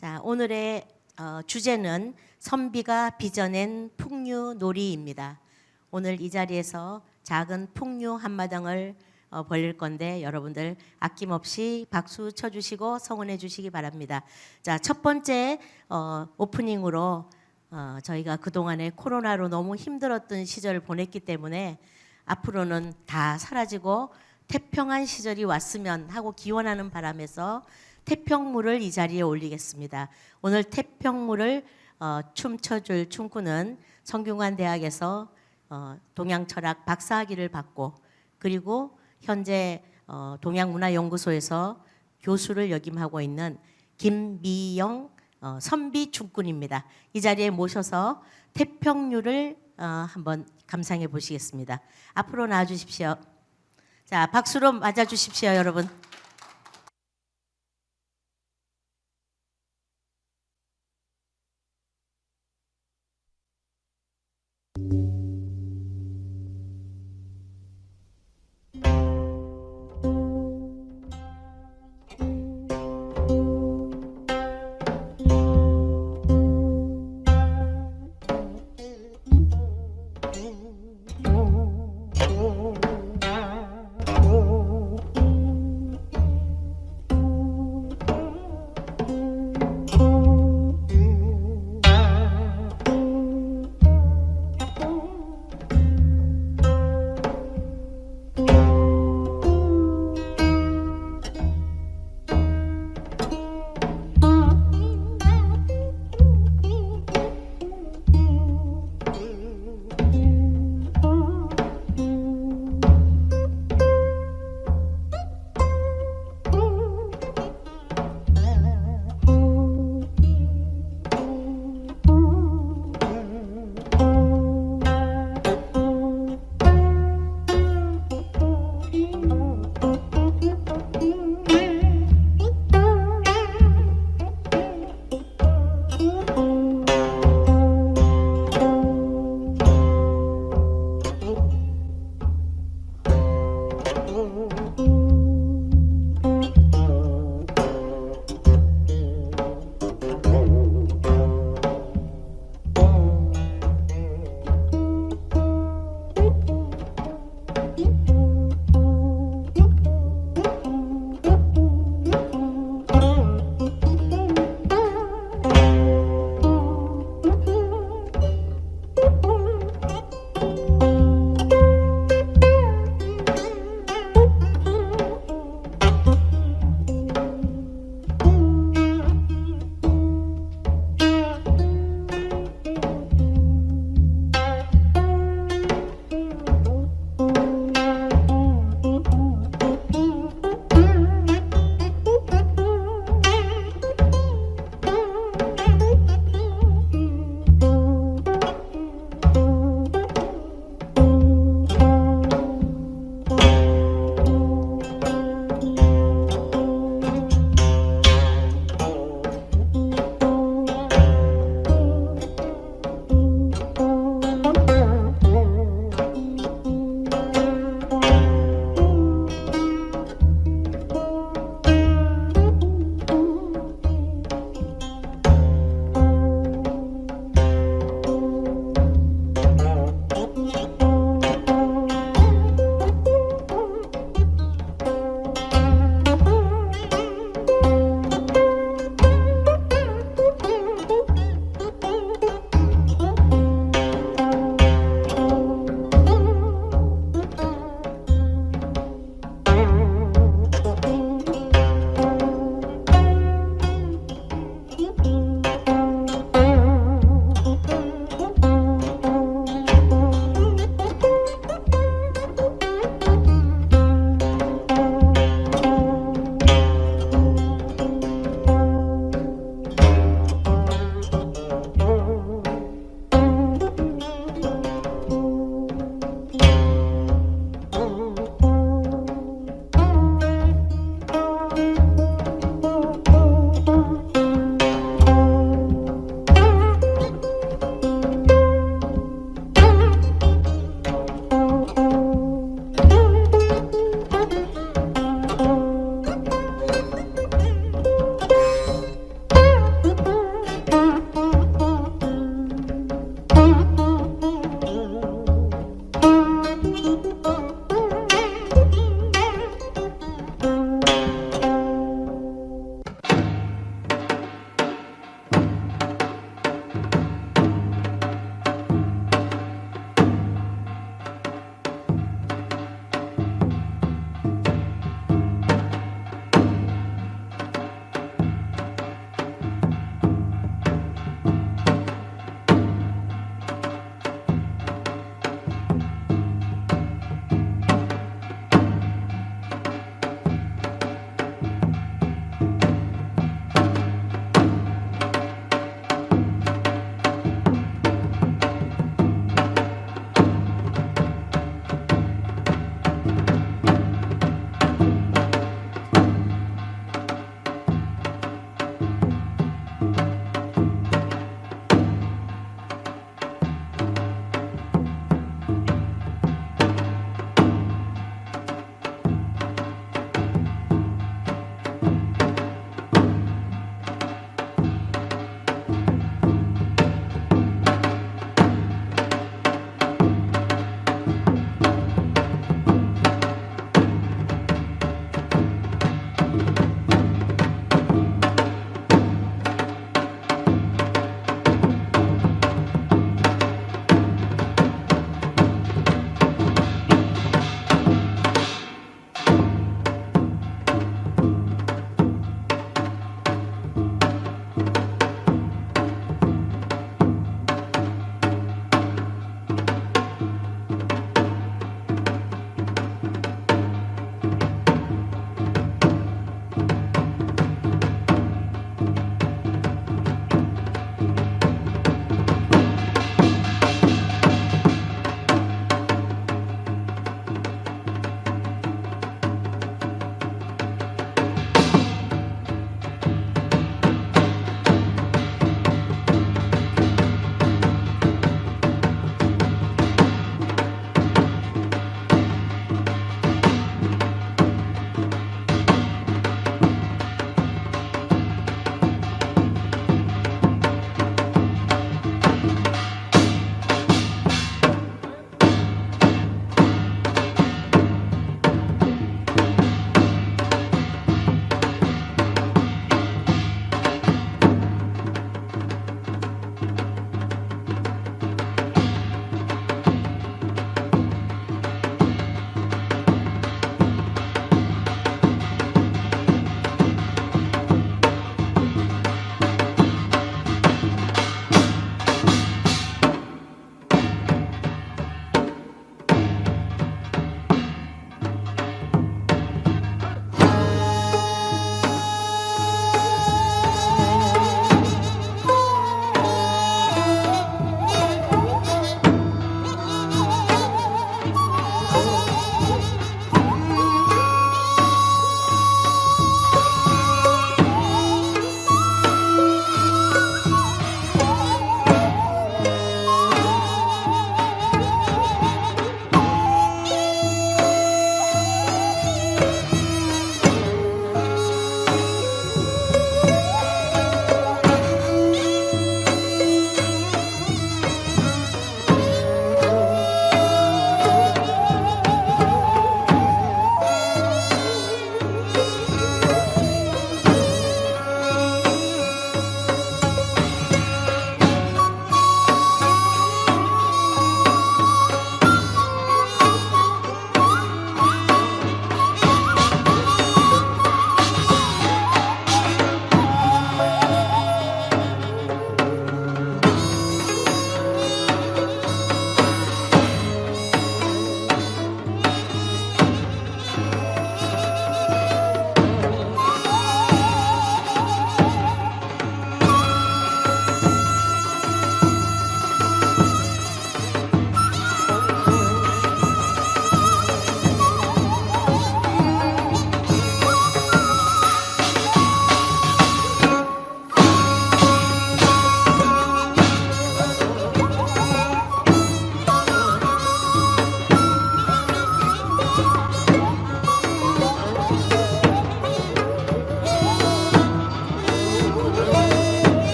자, 오늘의 주제는 선비가 빚어낸 풍류놀이입니다. 오늘 이 자리에서 작은 풍류 한마당을 벌릴 건데 여러분들 아낌없이 박수 쳐주시고 성원해 주시기 바랍니다. 자, 첫 번째 오프닝으로 저희가 그동안에 코로나로 너무 힘들었던 시절을 보냈기 때문에 앞으로는 다 사라지고 태평한 시절이 왔으면 하고 기원하는 바람에서 태평무를 이 자리에 올리겠습니다. 오늘 태평무를 춤춰줄 춤꾼은 성균관대학에서 동양철학 박사학위를 받고 그리고 현재 동양문화연구소에서 교수를 역임하고 있는 김미영 선비 춤꾼입니다. 이 자리에 모셔서 태평유를 한번 감상해 보시겠습니다. 앞으로 나와주십시오. 자, 박수로 맞아주십시오, 여러분.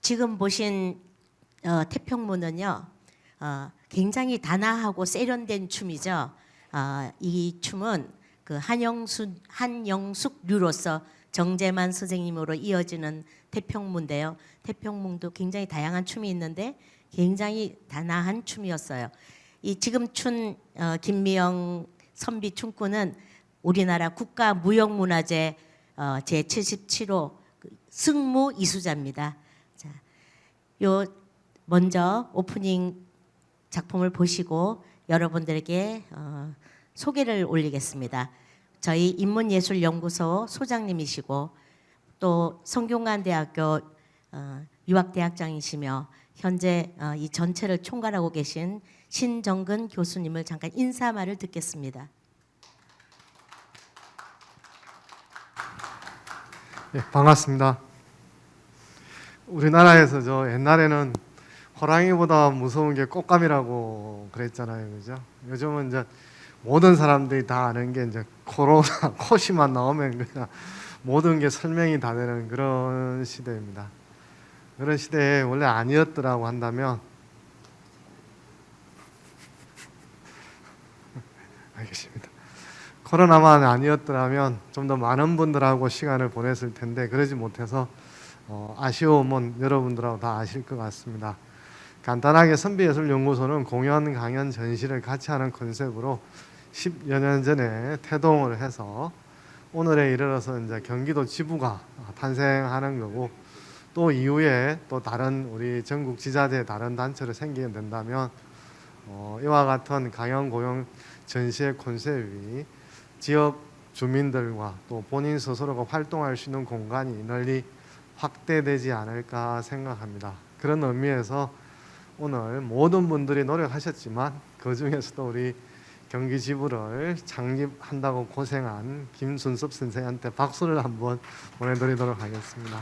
지금 보신 태평무는요, 굉장히 단아하고 세련된 춤이죠. 이 춤은 그 한영숙류로서 정재만 선생님으로 이어지는 태평무인데요. 태평무도 굉장히 다양한 춤이 있는데 굉장히 단아한 춤이었어요. 이 지금 춘 김미영 선비 춤꾼은 우리나라 국가무형문화재 제77호 승무 이수자입니다. 자, 요 먼저 오프닝 작품을 보시고 여러분들에게 소개를 올리겠습니다. 저희 인문예술연구소 소장님이시고 또 성균관대학교 유학대학장이시며 현재 이 전체를 총괄하고 계신 신정근 교수님을 잠깐 인사말을 듣겠습니다. 예, 반갑습니다. 우리나라에서 저 옛날에는 호랑이보다 무서운 게 꽃감이라고 그랬잖아요, 그죠? 요즘은 이제 모든 사람들이 다 아는 게 이제 코로나, 코시만 나오면 그냥 모든 게 설명이 다 되는 그런 시대입니다. 그런 시대에 원래 아니었더라고 한다면 알겠습니다. 코로나만 아니었더라면 좀 더 많은 분들하고 시간을 보냈을 텐데 그러지 못해서 아쉬움은 여러분들하고 다 아실 것 같습니다. 간단하게 선비예술연구소는 공연, 강연, 전시를 같이 하는 컨셉으로 10여 년 전에 태동을 해서 오늘에 이르러서 이제 경기도 지부가 탄생하는 거고 또 이후에 또 다른 우리 전국 지자체 다른 단체로 생기게 된다면 이와 같은 강연, 공연, 전시의 컨셉이 지역 주민들과 또 본인 스스로가 활동할 수 있는 공간이 널리 확대되지 않을까 생각합니다. 그런 의미에서 오늘 모든 분들이 노력하셨지만 그 중에서도 우리 경기 지부를 창립한다고 고생한 김순섭 선생한테 박수를 한번 보내드리도록 하겠습니다.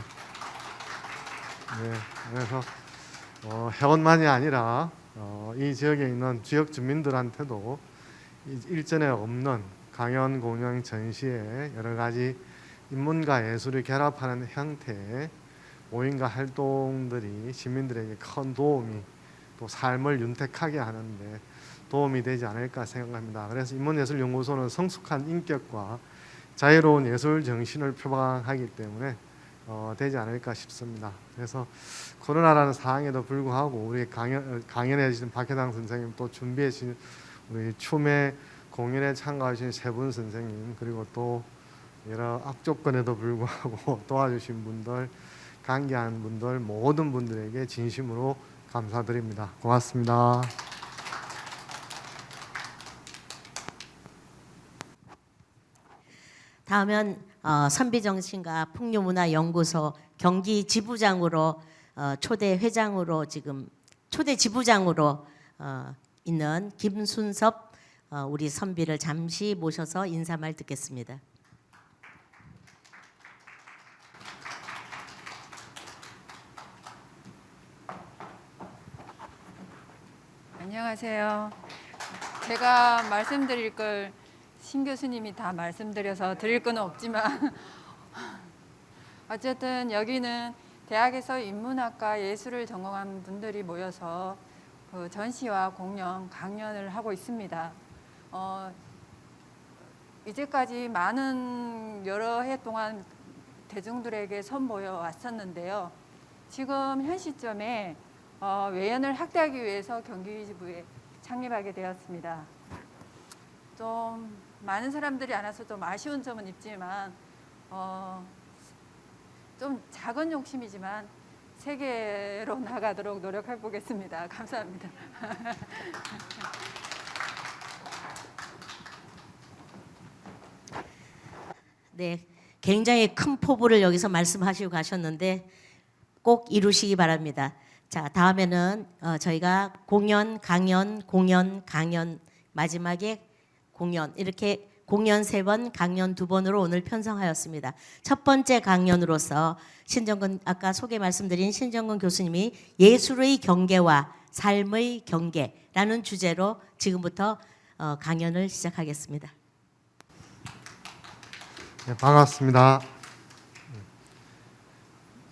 네, 그래서 회원만이 아니라 이 지역에 있는 지역 주민들한테도 일전에 없는 강연, 공연, 전시에 여러 가지 인문과 예술을 결합하는 형태의 모임과 활동들이 시민들에게 큰 도움이 또 삶을 윤택하게 하는데 도움이 되지 않을까 생각합니다. 그래서 인문예술연구소는 성숙한 인격과 자유로운 예술 정신을 표방하기 때문에 되지 않을까 싶습니다. 그래서 코로나라는 상황에도 불구하고 우리 강연해 주신 박혜당 선생님 또 준비해 주신 우리 춤의 공연에 참가하신 세 분 선생님 그리고 또 여러 악조건에도 불구하고 도와주신 분들 관계한 분들 모든 분들에게 진심으로 감사드립니다. 고맙습니다. 다음은 선비정신과 풍류문화연구소 경기 지부장으로 초대 회장으로 지금 초대 지부장으로 있는 김순섭 우리 선비를 잠시 모셔서 인사말 듣겠습니다. 안녕하세요. 제가 말씀드릴 걸 신 교수님이 다 말씀드려서 드릴 건 없지만 어쨌든 여기는 대학에서 인문학과 예술을 전공한 분들이 모여서 그 전시와 공연, 강연을 하고 있습니다. 이제까지 많은 여러 해 동안 대중들에게 선보여 왔었는데요. 지금 현 시점에 외연을 확대하기 위해서 경기지부에 창립하게 되었습니다. 좀 많은 사람들이 안 와서 좀 아쉬운 점은 있지만 좀 작은 욕심이지만 세계로 나가도록 노력해 보겠습니다. 감사합니다. 네, 굉장히 큰 포부를 여기서 말씀하시고 가셨는데 꼭 이루시기 바랍니다. 자, 다음에는 저희가 공연, 강연, 공연, 강연 마지막에 공연 이렇게 공연 3번, 강연 2번으로 오늘 편성하였습니다. 첫 번째 강연으로서 신정근 아까 소개 말씀드린 신정근 교수님이 예술의 경계와 삶의 경계라는 주제로 지금부터 강연을 시작하겠습니다. 네, 반갑습니다.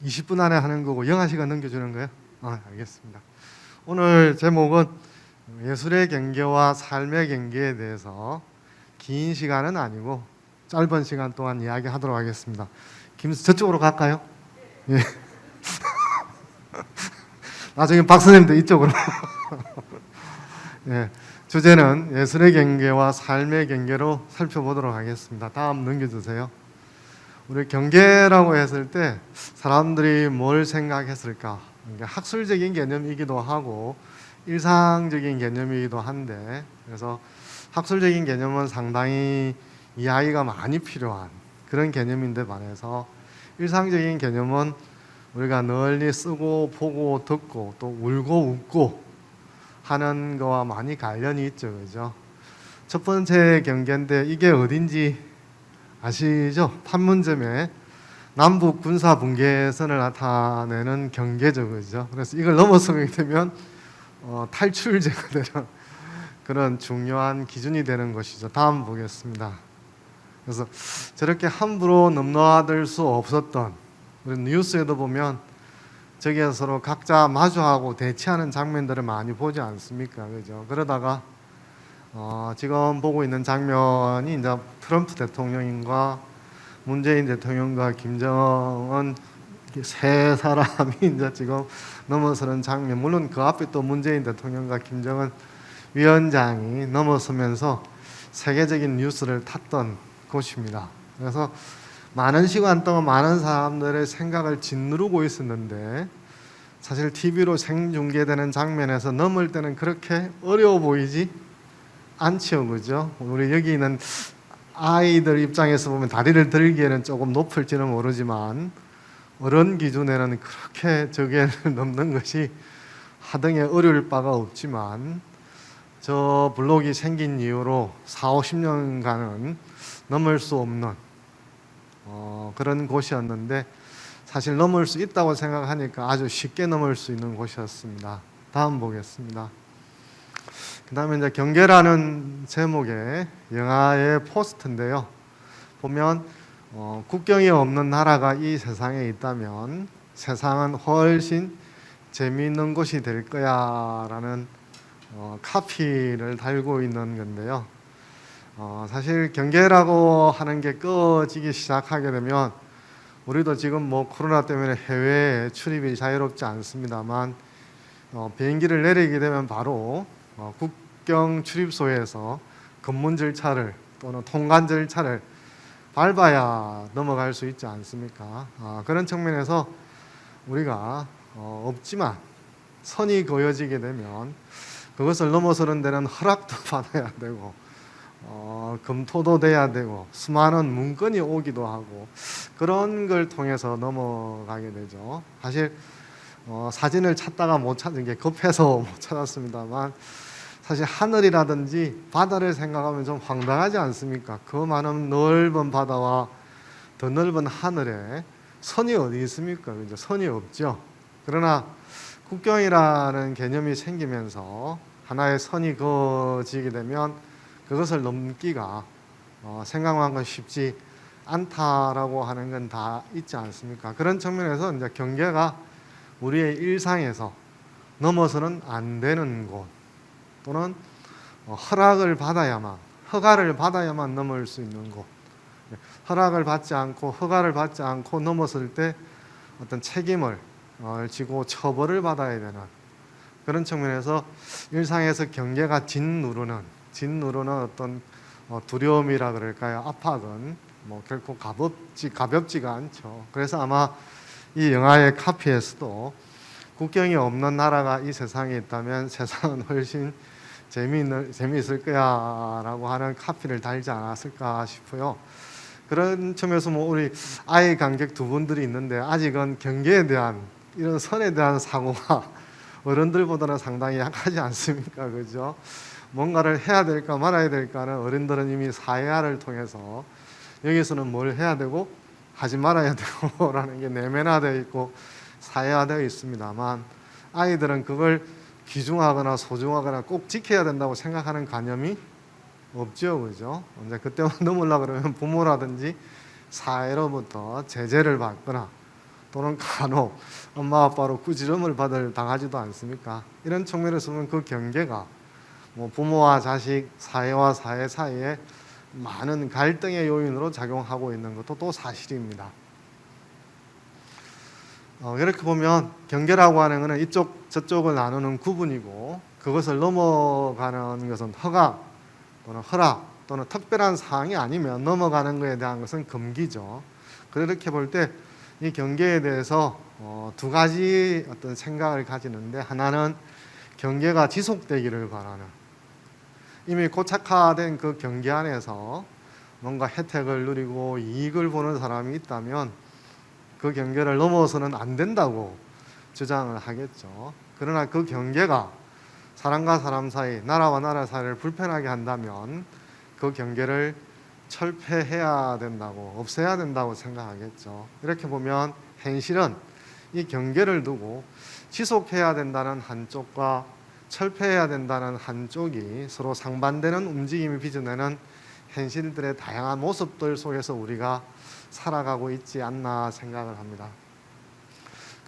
20분 안에 하는 거고 영하 시간 넘겨주는 거예요? 알겠습니다. 오늘 제목은 예술의 경계와 삶의 경계에 대해서 긴 시간은 아니고 짧은 시간 동안 이야기하도록 하겠습니다. 저쪽으로 갈까요? 예. 나중에 박사님도 이쪽으로. 예. 주제는 예술의 경계와 삶의 경계로 살펴보도록 하겠습니다. 다음 넘겨주세요. 우리 경계라고 했을 때 사람들이 뭘 생각했을까? 학술적인 개념이기도 하고 일상적인 개념이기도 한데, 그래서 학술적인 개념은 상당히 이야기가 많이 필요한 그런 개념인데 반해서 일상적인 개념은 우리가 널리 쓰고 보고 듣고 또 울고 웃고 하는 거와 많이 관련이 있죠, 그죠? 첫 번째 경계인데 이게 어딘지 아시죠? 판문점에 남북 군사 분계선을 나타내는 경계죠, 그죠? 그래서 이걸 넘어서게 되면 탈출제가 되는 그런 중요한 기준이 되는 것이죠. 다음 보겠습니다. 그래서 저렇게 함부로 넘나들 수 없었던, 우리 뉴스에도 보면 저기에 서로 각자 마주하고 대치하는 장면들을 많이 보지 않습니까? 그죠? 그러다가 지금 보고 있는 장면이 이제 트럼프 대통령과 문재인 대통령과 김정은 세 사람이 이제 지금 넘어서는 장면. 물론 그 앞에 또 문재인 대통령과 김정은 위원장이 넘어서면서 세계적인 뉴스를 탔던 곳입니다. 그래서 많은 시간 동안 많은 사람들의 생각을 짓누르고 있었는데 사실 TV로 생중계되는 장면에서 넘을 때는 그렇게 어려워 보이지 않죠, 그죠? 우리 여기 있는 아이들 입장에서 보면 다리를 들기에는 조금 높을지는 모르지만 어른 기준에는 그렇게 저기를 넘는 것이 하등에 어려울 바가 없지만 저 블록이 생긴 이후로 4, 50년간은 넘을 수 없는 그런 곳이었는데 사실 넘을 수 있다고 생각하니까 아주 쉽게 넘을 수 있는 곳이었습니다. 다음 보겠습니다. 그 다음에 이제 경계라는 제목의 영화의 포스터인데요. 보면 국경이 없는 나라가 이 세상에 있다면 세상은 훨씬 재미있는 곳이 될 거야 라는 카피를 달고 있는 건데요. 사실 경계라고 하는 게 꺼지기 시작하게 되면 우리도 지금 뭐 코로나 때문에 해외에 출입이 자유롭지 않습니다만 비행기를 내리게 되면 바로 국경 출입소에서 검문 절차를 또는 통관 절차를 밟아야 넘어갈 수 있지 않습니까? 그런 측면에서 우리가 없지만 선이 그어지게 되면 그것을 넘어서는 데는 허락도 받아야 되고 검토도 돼야 되고 수많은 문건이 오기도 하고 그런 걸 통해서 넘어가게 되죠. 사실 사진을 찾다가 못 찾은 게 급해서 못 찾았습니다만 사실 하늘이라든지 바다를 생각하면 좀 황당하지 않습니까? 그 많은 넓은 바다와 더 넓은 하늘에 선이 어디 있습니까? 그죠? 선이 없죠. 그러나 국경이라는 개념이 생기면서 하나의 선이 그어지게 되면 그것을 넘기가 생각만큼 쉽지 않다라고 하는 건 다 있지 않습니까? 그런 측면에서 이제 경계가 우리의 일상에서 넘어서는 안 되는 곳 또는 허락을 받아야만, 허가를 받아야만 넘을 수 있는 곳. 허락을 받지 않고 허가를 받지 않고 넘어설 때 어떤 책임을 지고 처벌을 받아야 되는 그런 측면에서 일상에서 경계가 짓누르는 어떤 두려움이라 그럴까요? 압박은 뭐 결코 가볍지가 않죠. 그래서 아마 이 영화의 카피에서도 국경이 없는 나라가 이 세상에 있다면 세상은 훨씬 재미있을 거야라고 하는 카피를 달지 않았을까 싶어요. 그런 점에서 뭐 우리 아이 관객 두 분들이 있는데 아직은 경계에 대한 이런 선에 대한 사고가 어른들보다는 상당히 약하지 않습니까? 그죠? 뭔가를 해야 될까 말아야 될까는 어른들은 이미 사회화를 통해서 여기서는 뭘 해야 되고 하지 말아야 되고 라는 게 내면화되어 있고 사회화되어 있습니다만 아이들은 그걸 귀중하거나 소중하거나 꼭 지켜야 된다고 생각하는 관념이 없죠, 그죠? 이제 그때만 넘으려고 그러면 부모라든지 사회로부터 제재를 받거나 또는 간혹 엄마 아빠로 꾸지람을 당하지도 않습니까? 이런 측면에서 보면 그 경계가 뭐 부모와 자식, 사회와 사회 사이에 많은 갈등의 요인으로 작용하고 있는 것도 또 사실입니다. 이렇게 보면 경계라고 하는 것은 이쪽 저쪽을 나누는 구분이고, 그것을 넘어가는 것은 허가 또는 허락 또는 특별한 사항이 아니면 넘어가는 것에 대한 것은 금기죠. 그렇게 볼 때 이 경계에 대해서 두 가지 어떤 생각을 가지는데, 하나는 경계가 지속되기를 바라는, 이미 고착화된 그 경계 안에서 뭔가 혜택을 누리고 이익을 보는 사람이 있다면 그 경계를 넘어서는 안 된다고 주장을 하겠죠. 그러나 그 경계가 사람과 사람 사이, 나라와 나라 사이를 불편하게 한다면 그 경계를 철폐해야 된다고, 없애야 된다고 생각하겠죠. 이렇게 보면 현실은 이 경계를 두고 지속해야 된다는 한쪽과 철폐해야 된다는 한쪽이 서로 상반되는 움직임이 빚어내는 현실들의 다양한 모습들 속에서 우리가 살아가고 있지 않나 생각을 합니다.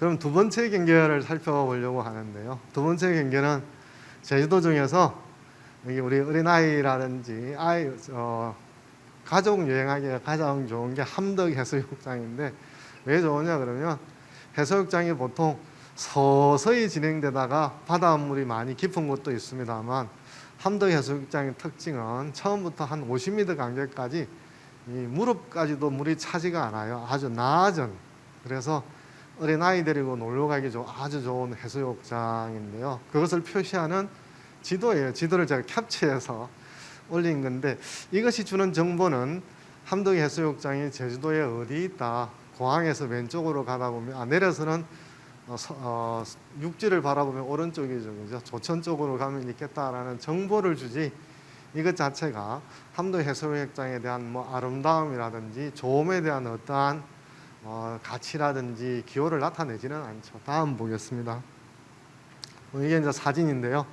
그럼 두 번째 경계를 살펴보려고 하는데요. 두 번째 경계는 제주도 중에서 여기 우리 어린아이라든지 가족 여행하기가 가장 좋은 게 함덕 해수욕장인데, 왜 좋으냐 그러면 해수욕장이 보통 서서히 진행되다가 바닷물이 많이 깊은 곳도 있습니다만, 함덕 해수욕장의 특징은 처음부터 한 50m 간격까지 이 무릎까지도 물이 차지가 않아요. 아주 낮은, 그래서 어린아이 데리고 놀러 가기 아주 좋은 해수욕장인데요. 그것을 표시하는 지도예요. 지도를 제가 캡처해서 올린 건데, 이것이 주는 정보는 함덕 해수욕장이 제주도에 어디 있다, 공항에서 왼쪽으로 가다 보면 내려서는 육지를 바라보면 오른쪽이죠, 그죠? 조천 쪽으로 가면 있겠다라는 정보를 주지, 이것 자체가 함덕 해수욕장에 대한 뭐 아름다움이라든지 좋음에 대한 어떠한 가치라든지 기호를 나타내지는 않죠. 다음 보겠습니다. 이게 이제 사진인데요.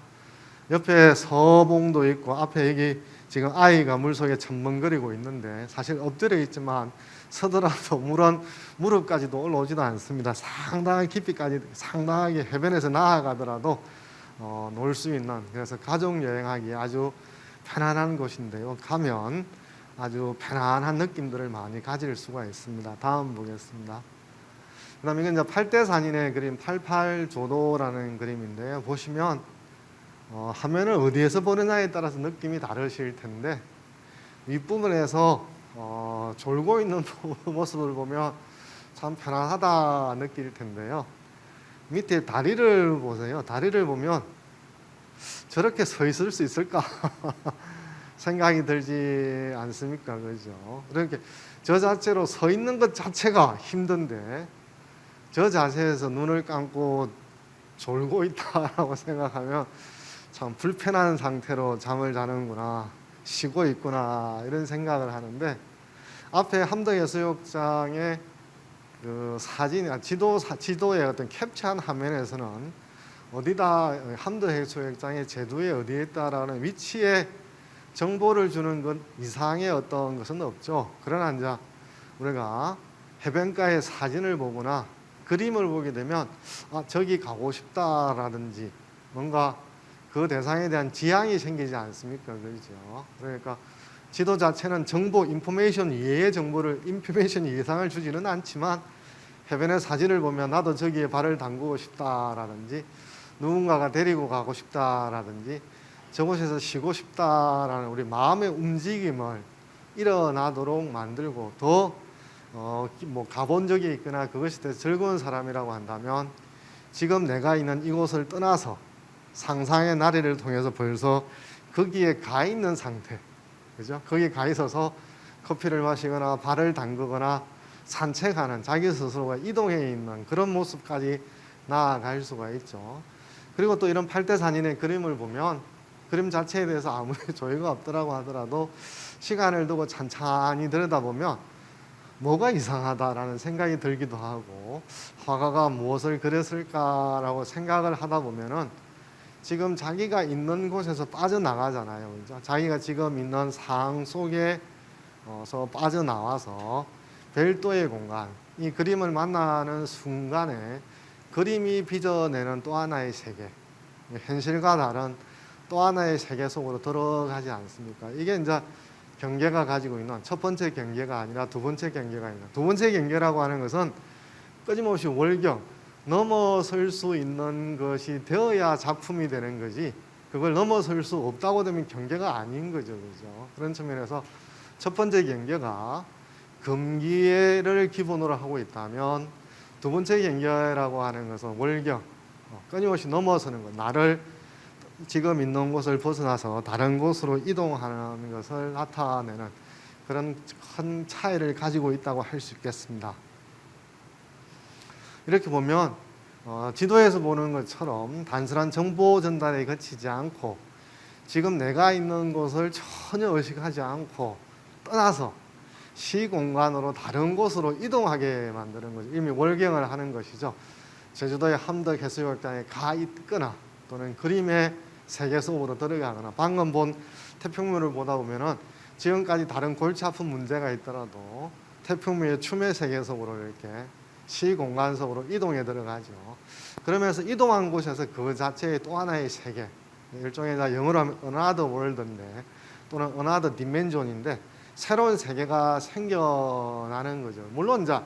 옆에 서봉도 있고 앞에 여기 지금 아이가 물속에 첨벙거리고 있는데, 사실 엎드려 있지만 서더라도 물은 무릎까지도 올라오지도 않습니다. 상당한 깊이까지, 상당하게 해변에서 나아가더라도 놀 수 있는, 그래서 가족 여행하기 아주 편안한 곳인데요. 가면 아주 편안한 느낌들을 많이 가질 수가 있습니다. 다음 보겠습니다. 그 다음에 이건 이제 팔대산인의 그림 88조도라는 그림인데요. 보시면 화면을 어디에서 보느냐에 따라서 느낌이 다르실 텐데, 윗부분에서 졸고 있는 모습을 보면 참 편안하다 느낄 텐데요. 밑에 다리를 보세요. 다리를 보면 저렇게 서 있을 수 있을까 생각이 들지 않습니까? 그죠? 그렇게 저 자체로 서 있는 것 자체가 힘든데, 저 자세에서 눈을 감고 졸고 있다라고 생각하면 참 불편한 상태로 잠을 자는구나, 쉬고 있구나, 이런 생각을 하는데, 앞에 함덕 해수욕장의 그 사진, 지도의 어떤 캡처한 화면에서는 어디다 함덕 해수욕장의 제도에 어디에 있다라는 위치에 정보를 주는 것 이상의 어떤 것은 없죠. 그러나 이제 우리가 해변가의 사진을 보거나 그림을 보게 되면 저기 가고 싶다라든지 뭔가 그 대상에 대한 지향이 생기지 않습니까? 그렇죠. 그러니까 지도 자체는 정보, 인포메이션 이외의 정보를, 인포메이션 이상을 주지는 않지만, 해변의 사진을 보면 나도 저기에 발을 담그고 싶다라든지, 누군가가 데리고 가고 싶다라든지, 저곳에서 쉬고 싶다라는 우리 마음의 움직임을 일어나도록 만들고, 더 뭐 가본 적이 있거나 그것이 더 즐거운 사람이라고 한다면 지금 내가 있는 이곳을 떠나서 상상의 나래를 통해서 벌써 거기에 가 있는 상태, 그죠? 거기에 가 있어서 커피를 마시거나 발을 담그거나 산책하는, 자기 스스로가 이동해 있는 그런 모습까지 나아갈 수가 있죠. 그리고 또 이런 팔대산인의 그림을 보면 그림 자체에 대해서 아무리 조예가 없더라고 하더라도 시간을 두고 찬찬히 들여다보면 뭐가 이상하다라는 생각이 들기도 하고, 화가가 무엇을 그렸을까라고 생각을 하다 보면은 지금 자기가 있는 곳에서 빠져나가잖아요. 그죠? 자기가 지금 있는 상황 속에서 빠져나와서 별도의 공간, 이 그림을 만나는 순간에 그림이 빚어내는 또 하나의 세계, 현실과 다른 또 하나의 세계 속으로 들어가지 않습니까? 이게 이제 경계가 가지고 있는 첫 번째 경계가 아니라 두 번째 경계가 있는, 두 번째 경계라고 하는 것은 끊임없이 월경, 넘어설 수 있는 것이 되어야 작품이 되는 거지, 그걸 넘어설 수 없다고 되면 경계가 아닌 거죠. 그죠? 그런 측면에서 첫 번째 경계가 금기를 기본으로 하고 있다면, 두 번째 경계라고 하는 것은 월경, 끊임없이 넘어서는 것, 나를 지금 있는 곳을 벗어나서 다른 곳으로 이동하는 것을 나타내는 그런 큰 차이를 가지고 있다고 할 수 있겠습니다. 이렇게 보면 지도에서 보는 것처럼 단순한 정보 전달에 그치지 않고 지금 내가 있는 곳을 전혀 의식하지 않고 떠나서 시공간으로 다른 곳으로 이동하게 만드는 거죠. 이미 월경을 하는 것이죠. 제주도의 함덕 해수욕장에 가 있거나 또는 그림의 세계 속으로 들어가거나, 방금 본 태평묘를 보다 보면은 지금까지 다른 골치 아픈 문제가 있더라도 태평묘의 춤의 세계 속으로 이렇게 시공간 속으로 이동해 들어가죠. 그러면서 이동한 곳에서 그 자체의 또 하나의 세계, 일종의 영어로 하면 another world인데 또는 another dimension인데 새로운 세계가 생겨나는 거죠. 물론 이제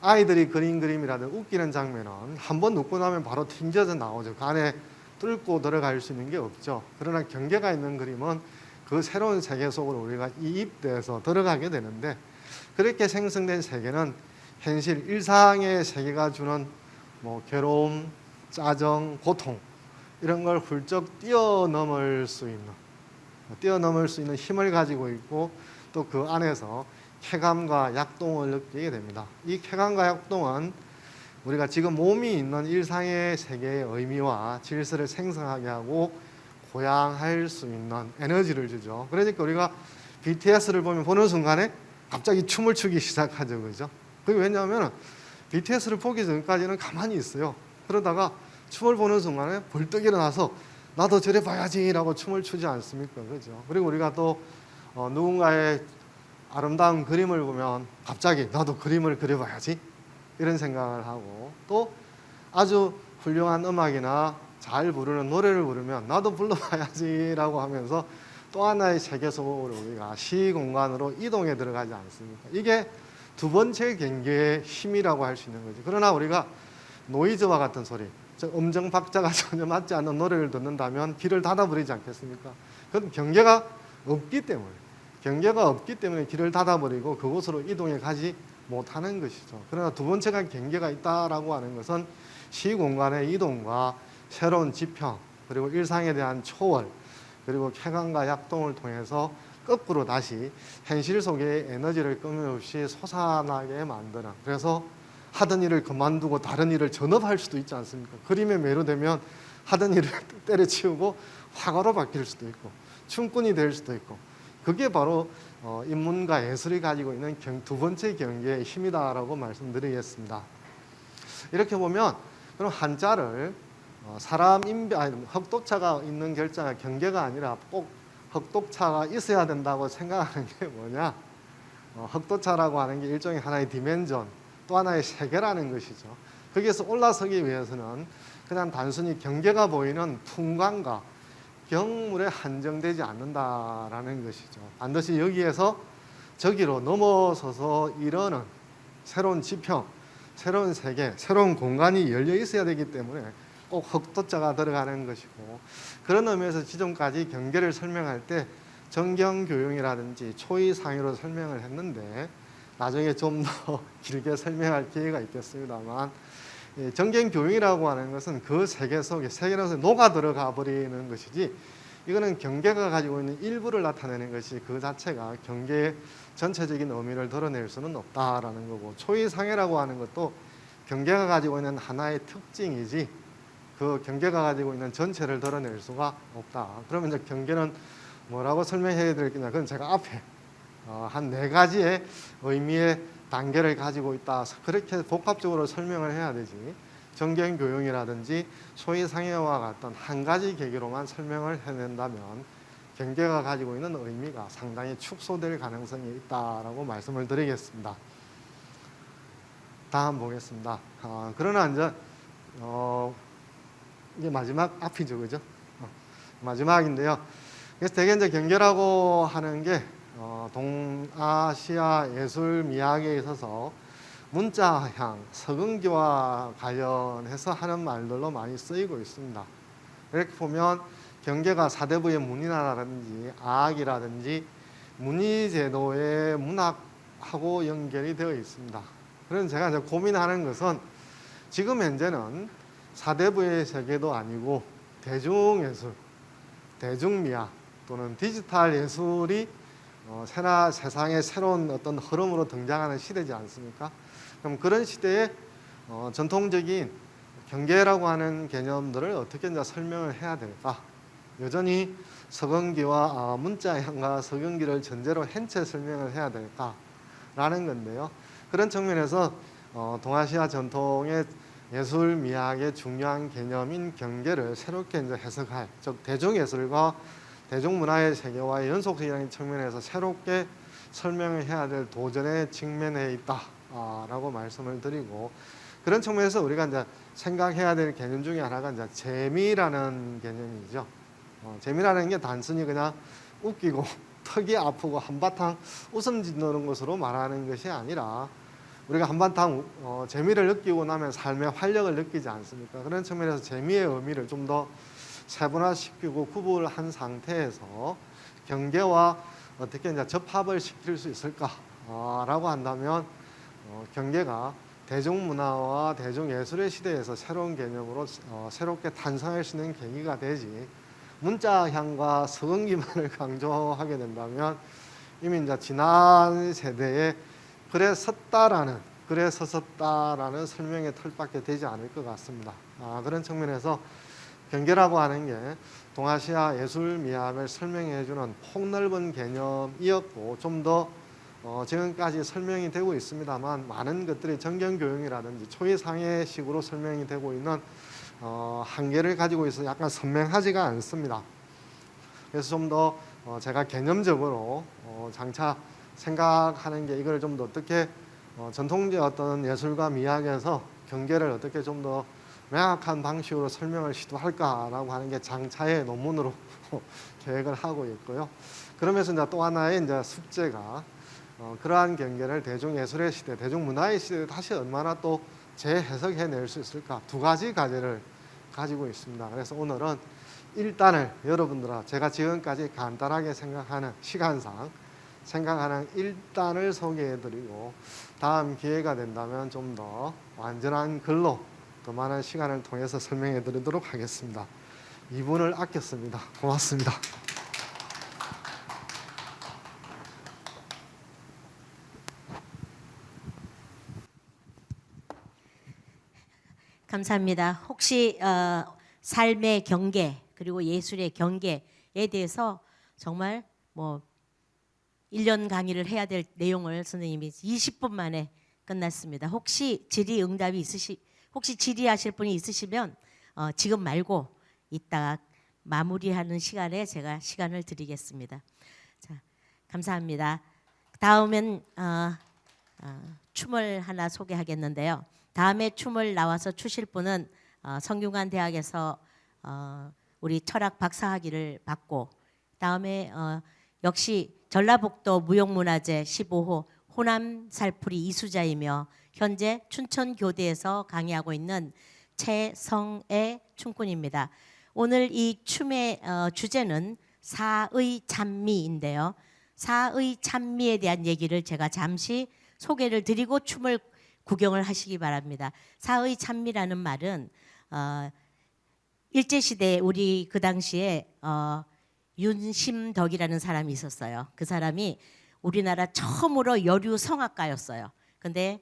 아이들이 그린 그림이라든 웃기는 장면은 한번 웃고 나면 바로 튕겨져 나오죠. 그 안에 뚫고 들어갈 수 있는 게 없죠. 그러나 경계가 있는 그림은 그 새로운 세계 속으로 우리가 이입돼서 들어가게 되는데, 그렇게 생성된 세계는 현실 일상의 세계가 주는 괴로움, 짜증, 고통 이런 걸 훌쩍 뛰어넘을 수 있는 힘을 가지고 있고, 또 그 안에서 쾌감과 약동을 느끼게 됩니다. 이 쾌감과 약동은 우리가 지금 몸이 있는 일상의 세계의 의미와 질서를 생성하게 하고 고양할 수 있는 에너지를 주죠. 그러니까 우리가 BTS를 보는 순간에 갑자기 춤을 추기 시작하죠. 그죠? 그게 왜냐하면 BTS를 보기 전까지는 가만히 있어요. 그러다가 춤을 보는 순간에 벌떡 일어나서 나도 저래 봐야지라고 춤을 추지 않습니까? 그죠? 그리고 우리가 또 누군가의 아름다운 그림을 보면 갑자기 나도 그림을 그려봐야지 이런 생각을 하고, 또 아주 훌륭한 음악이나 잘 부르는 노래를 부르면 나도 불러봐야지라고 하면서 또 하나의 세계 속으로 우리가 시공간으로 이동해 들어가지 않습니까? 이게 두 번째 경계의 힘이라고 할 수 있는 거죠. 그러나 우리가 노이즈와 같은 소리, 즉 음정 박자가 전혀 맞지 않는 노래를 듣는다면 귀를 닫아버리지 않겠습니까? 그건 경계가 없기 때문에 귀를 닫아버리고 그곳으로 이동해 가지 못하는 것이죠. 그러나 두 번째가 경계가 있다라고 하는 것은 시공간의 이동과 새로운 지평, 그리고 일상에 대한 초월, 그리고 쾌감과 약동을 통해서 거꾸로 다시 현실 속의 에너지를 끊임없이 솟아나게 만드는, 그래서 하던 일을 그만두고 다른 일을 전업할 수도 있지 않습니까? 그림에 매료되면 하던 일을 때려치우고 화가로 바뀔 수도 있고 춤꾼이 될 수도 있고, 그게 바로 인문과 예술이 가지고 있는 두 번째 경계의 힘이다라고 말씀드리겠습니다. 이렇게 보면 그럼 한자를 흑독차가 있는 결자가 경계가 아니라 꼭 흑독차가 있어야 된다고 생각하는 게 뭐냐? 흑독차라고 하는 게 일종의 하나의 디멘전, 또 하나의 세계라는 것이죠. 거기에서 올라서기 위해서는 그냥 단순히 경계가 보이는 풍광과 경물에 한정되지 않는다라는 것이죠. 반드시 여기에서 저기로 넘어서서 이르는 새로운 지평, 새로운 세계, 새로운 공간이 열려 있어야 되기 때문에 꼭 흑도자가 들어가는 것이고, 그런 의미에서 지금까지 경계를 설명할 때 정경교용이라든지 초이상의로 설명을 했는데 나중에 좀 더 길게 설명할 기회가 있겠습니다만, 정경교용이라고 하는 것은 그 세계 속에 녹아 들어가 버리는 것이지, 이거는 경계가 가지고 있는 일부를 나타내는 것이 그 자체가 경계의 전체적인 의미를 드러낼 수는 없다라는 거고, 초이상해라고 하는 것도 경계가 가지고 있는 하나의 특징이지 그 경계가 가지고 있는 전체를 드러낼 수가 없다. 그러면 이제 경계는 뭐라고 설명해야 될 거냐? 그건 제가 앞에 한 4가지의 의미의 단계를 가지고 있다. 그렇게 복합적으로 설명을 해야 되지, 정경교용이라든지 소위상해와 같은 한 가지 계기로만 설명을 해낸다면 경계가 가지고 있는 의미가 상당히 축소될 가능성이 있다라고 말씀을 드리겠습니다. 다음 보겠습니다. 그러나 이제 이게 마지막 앞이죠, 그죠? 마지막인데요. 그래서 대개 이제 경계라고 하는 게 동아시아 예술 미학에 있어서 문자향, 서근기와 관련해서 하는 말들로 많이 쓰이고 있습니다. 이렇게 보면 경계가 사대부의 문이라든지 아학이라든지 문의제도의 문학하고 연결이 되어 있습니다. 그래서 제가 이제 고민하는 것은 지금 현재는 사대부의 세계도 아니고 대중예술, 대중미학 또는 디지털 예술이 세상의 새로운 어떤 흐름으로 등장하는 시대지 않습니까? 그럼 그런 시대에 전통적인 경계라고 하는 개념들을 어떻게 이제 설명을 해야 될까? 여전히 서근기와 문자향과 서근기를 전제로 hen채 설명을 해야 될까라는 건데요. 그런 측면에서 동아시아 전통의 예술 미학의 중요한 개념인 경계를 새롭게 이제 해석할, 즉 대중예술과 대중문화의 세계와의 연속성이라는 측면에서 새롭게 설명을 해야 될 도전에 직면해 있다라고 말씀을 드리고, 그런 측면에서 우리가 이제 생각해야 될 개념 중에 하나가 이제 재미라는 개념이죠. 재미라는 게 단순히 그냥 웃기고 턱이 아프고 한바탕 웃음 짓는 것으로 말하는 것이 아니라 우리가 한바탕 재미를 느끼고 나면 삶의 활력을 느끼지 않습니까? 그런 측면에서 재미의 의미를 좀 더 세분화시키고 구분한 상태에서 경계와 어떻게 이제 접합을 시킬 수 있을까라고 한다면 경계가 대중문화와 대중예술의 시대에서 새로운 개념으로 새롭게 탄생할 수 있는 계기가 되지, 문자향과 서근기만을 강조하게 된다면 이미 이제 지난 세대에 글에 섰다라는 설명의 틀밖에 되지 않을 것 같습니다. 그런 측면에서 경계라고 하는 게 동아시아 예술 미학을 설명해 주는 폭넓은 개념이었고, 좀 더 지금까지 설명이 되고 있습니다만 많은 것들이 정경교육이라든지 초이상해식으로 설명이 되고 있는 한계를 가지고 있어서 약간 선명하지가 않습니다. 그래서 좀 더 제가 개념적으로 장차 생각하는 게 이걸 좀 더 어떻게 전통적 어떤 예술과 미학에서 경계를 어떻게 좀 더 명확한 방식으로 설명을 시도할까라고 하는 게 장차의 논문으로 계획을 하고 있고요. 그러면서 이제 또 하나의 이제 숙제가 그러한 경계를 대중예술의 시대, 대중문화의 시대에 다시 얼마나 또 재해석해낼 수 있을까, 두 가지 과제를 가지고 있습니다. 그래서 오늘은 1단을 여러분들과 제가 지금까지 간단하게 생각하는 시간상 생각하는 1단을 소개해드리고, 다음 기회가 된다면 좀 더 완전한 글로 더 많은 시간을 통해서 설명해드리도록 하겠습니다. 2분을 아꼈습니다. 고맙습니다. 감사합니다. 혹시 삶의 경계 그리고 예술의 경계에 대해서 정말 뭐 1년 강의를 해야 될 내용을 선생님이 20분 만에 끝났습니다. 혹시 혹시 질의하실 분이 있으시면 지금 말고 이따가 마무리하는 시간에 제가 시간을 드리겠습니다. 자, 감사합니다. 다음은 춤을 하나 소개하겠는데요. 다음에 춤을 나와서 추실 분은 성균관 대학에서 우리 철학 박사학위를 받고, 다음에 역시 전라북도 무용문화재 15호 호남 살풀이 이수자이며 현재 춘천교대에서 강의하고 있는 최성애 춤꾼입니다. 오늘 이 춤의 주제는 사의 찬미인데요. 사의 찬미에 대한 얘기를 제가 잠시 소개를 드리고 춤을 구경을 하시기 바랍니다. 사의 찬미라는 말은 일제시대 우리 그 당시에 윤심덕이라는 사람이 있었어요. 그 사람이 우리나라 처음으로 여류 성악가였어요. 근데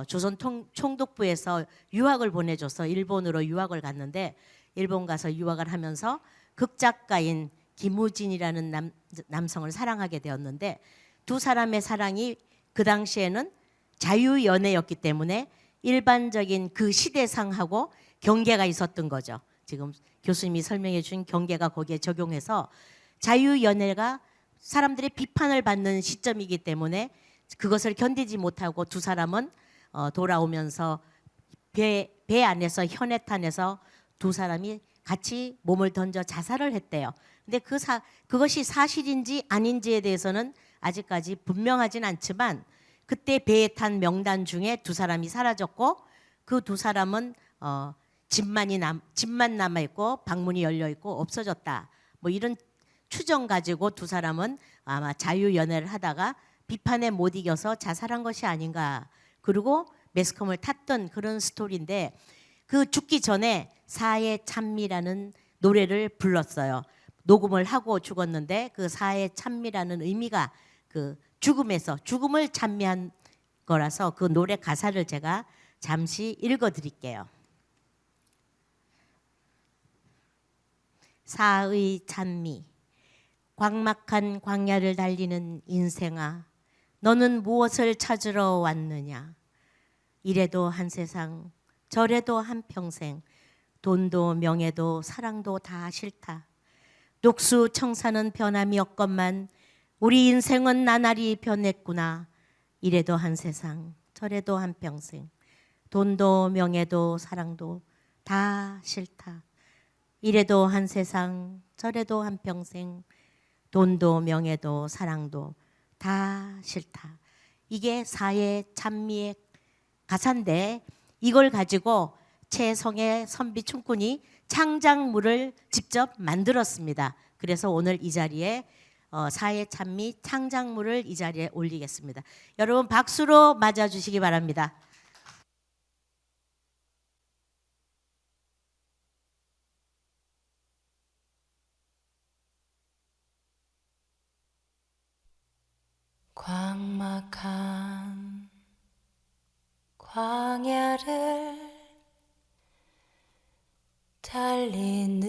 조선 총독부에서 유학을 보내줘서 일본으로 유학을 갔는데, 일본 가서 유학을 하면서 극작가인 김우진이라는 남성을 사랑하게 되었는데, 두 사람의 사랑이 그 당시에는 자유연애였기 때문에 일반적인 그 시대상하고 경계가 있었던 거죠. 지금 교수님이 설명해 준 경계가 거기에 적용해서 자유연애가 사람들의 비판을 받는 시점이기 때문에 그것을 견디지 못하고 두 사람은 돌아오면서 배 안에서 현해탄에서 두 사람이 같이 몸을 던져 자살을 했대요. 근데 그것이 사실인지 아닌지에 대해서는 아직까지 분명하진 않지만 그때 배에 탄 명단 중에 두 사람이 사라졌고 그 두 사람은 집만 남아 있고 방문이 열려 있고 없어졌다. 뭐 이런 추정 가지고 두 사람은 아마 자유 연애를 하다가 비판에 못 이겨서 자살한 것이 아닌가. 그리고 매스컴을 탔던 그런 스토리인데 그 죽기 전에 사의 찬미라는 노래를 불렀어요. 녹음을 하고 죽었는데 그 사의 찬미라는 의미가 그 죽음을 찬미한 거라서 그 노래 가사를 제가 잠시 읽어드릴게요. 사의 찬미. 광막한 광야를 달리는 인생아, 너는 무엇을 찾으러 왔느냐? 이래도 한 세상, 저래도 한 평생, 돈도 명예도 사랑도 다 싫다. 녹수 청사는 변함이 없건만 우리 인생은 나날이 변했구나. 이래도 한 세상, 저래도 한 평생, 돈도 명예도 사랑도 다 싫다. 이래도 한 세상, 저래도 한 평생, 돈도 명예도 사랑도 다 싫다. 이게 사의 찬미의 가사인데 이걸 가지고 최성애 선비춤꾼이 창작물을 직접 만들었습니다. 그래서 오늘 이 자리에 사의 찬미 창작물을 이 자리에 올리겠습니다. 여러분 박수로 맞아주시기 바랍니다. 광막한 광야를 달리는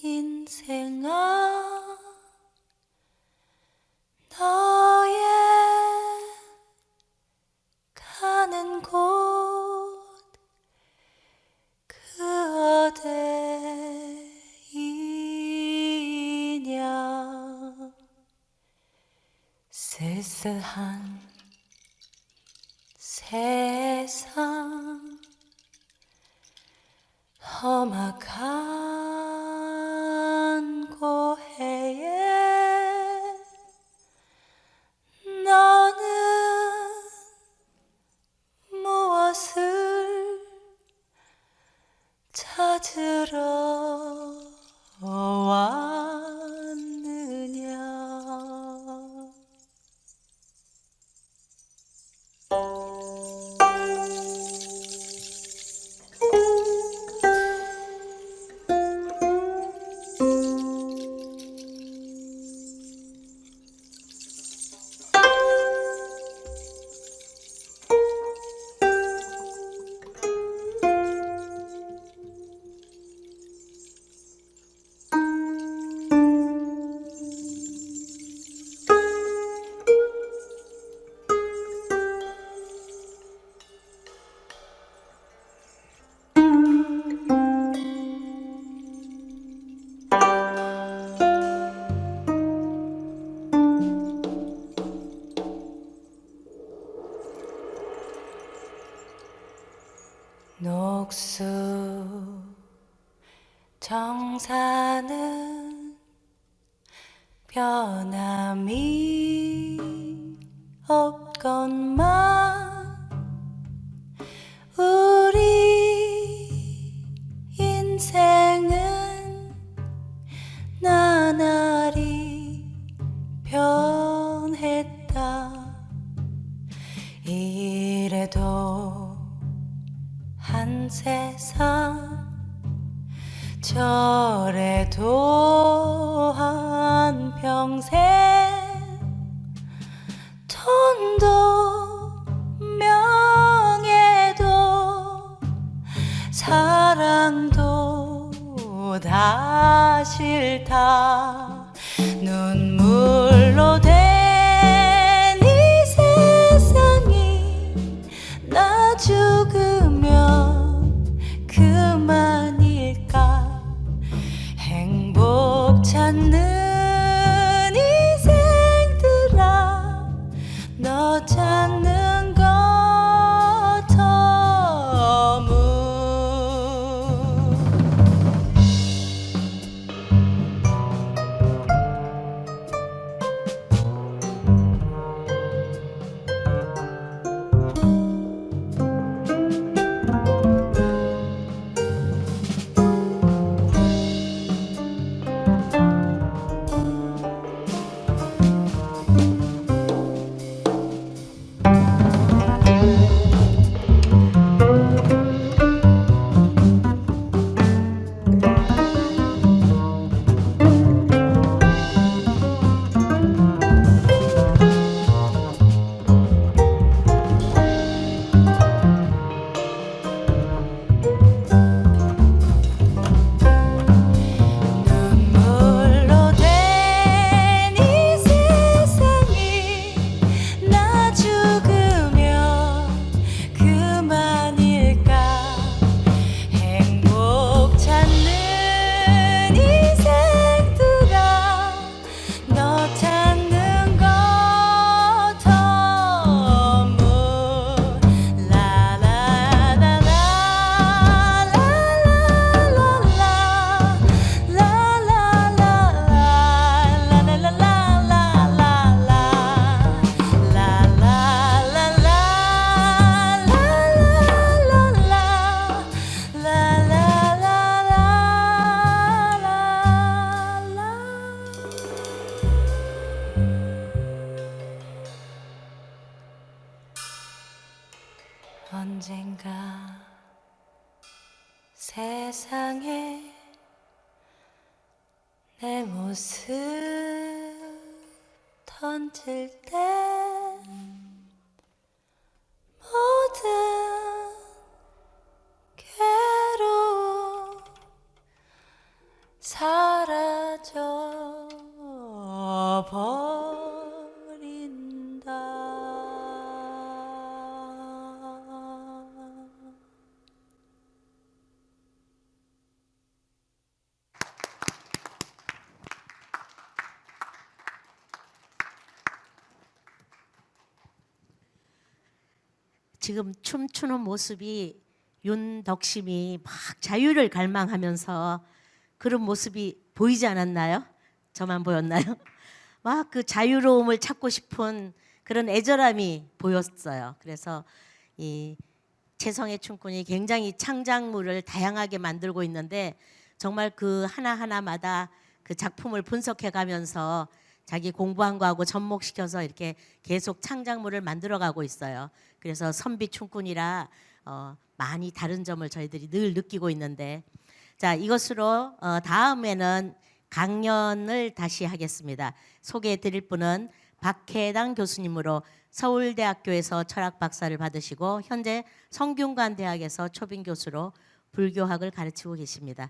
인생아, 너의 가는 곳 그 어디이냐. 쓸쓸한 세상, 험악한 고해에 너는 무엇을 찾으러 왔느냐. 녹수 정사는 변함이 없건만 우리 인생은 나날이 변했다. 이래도 한 세상, 저래도 한 평생, 돈도 명예도 사랑도 다 싫다. 눈물로 된 이 세상이 나 죽으면 그만일까. 행복 찾는 인생들아, 너 찾는 세상에 내 모습 던질 때 모든 괴로움 사라져 버린다. 지금 춤추는 모습이 윤덕심이 막 자유를 갈망하면서 그런 모습이 보이지 않았나요? 저만 보였나요? 막 그 자유로움을 찾고 싶은 그런 애절함이 보였어요. 그래서 이 채성의 춤꾼이 굉장히 창작물을 다양하게 만들고 있는데 정말 그 하나하나마다 그 작품을 분석해 가면서 자기 공부한 거하고 접목시켜서 이렇게 계속 창작물을 만들어가고 있어요. 그래서 선비 춤꾼이라 많이 다른 점을 저희들이 늘 느끼고 있는데, 자, 이것으로 다음에는 강연을 다시 하겠습니다. 소개해 드릴 분은 박혜당 교수님으로 서울대학교에서 철학 박사를 받으시고 현재 성균관대학에서 초빙 교수로 불교학을 가르치고 계십니다.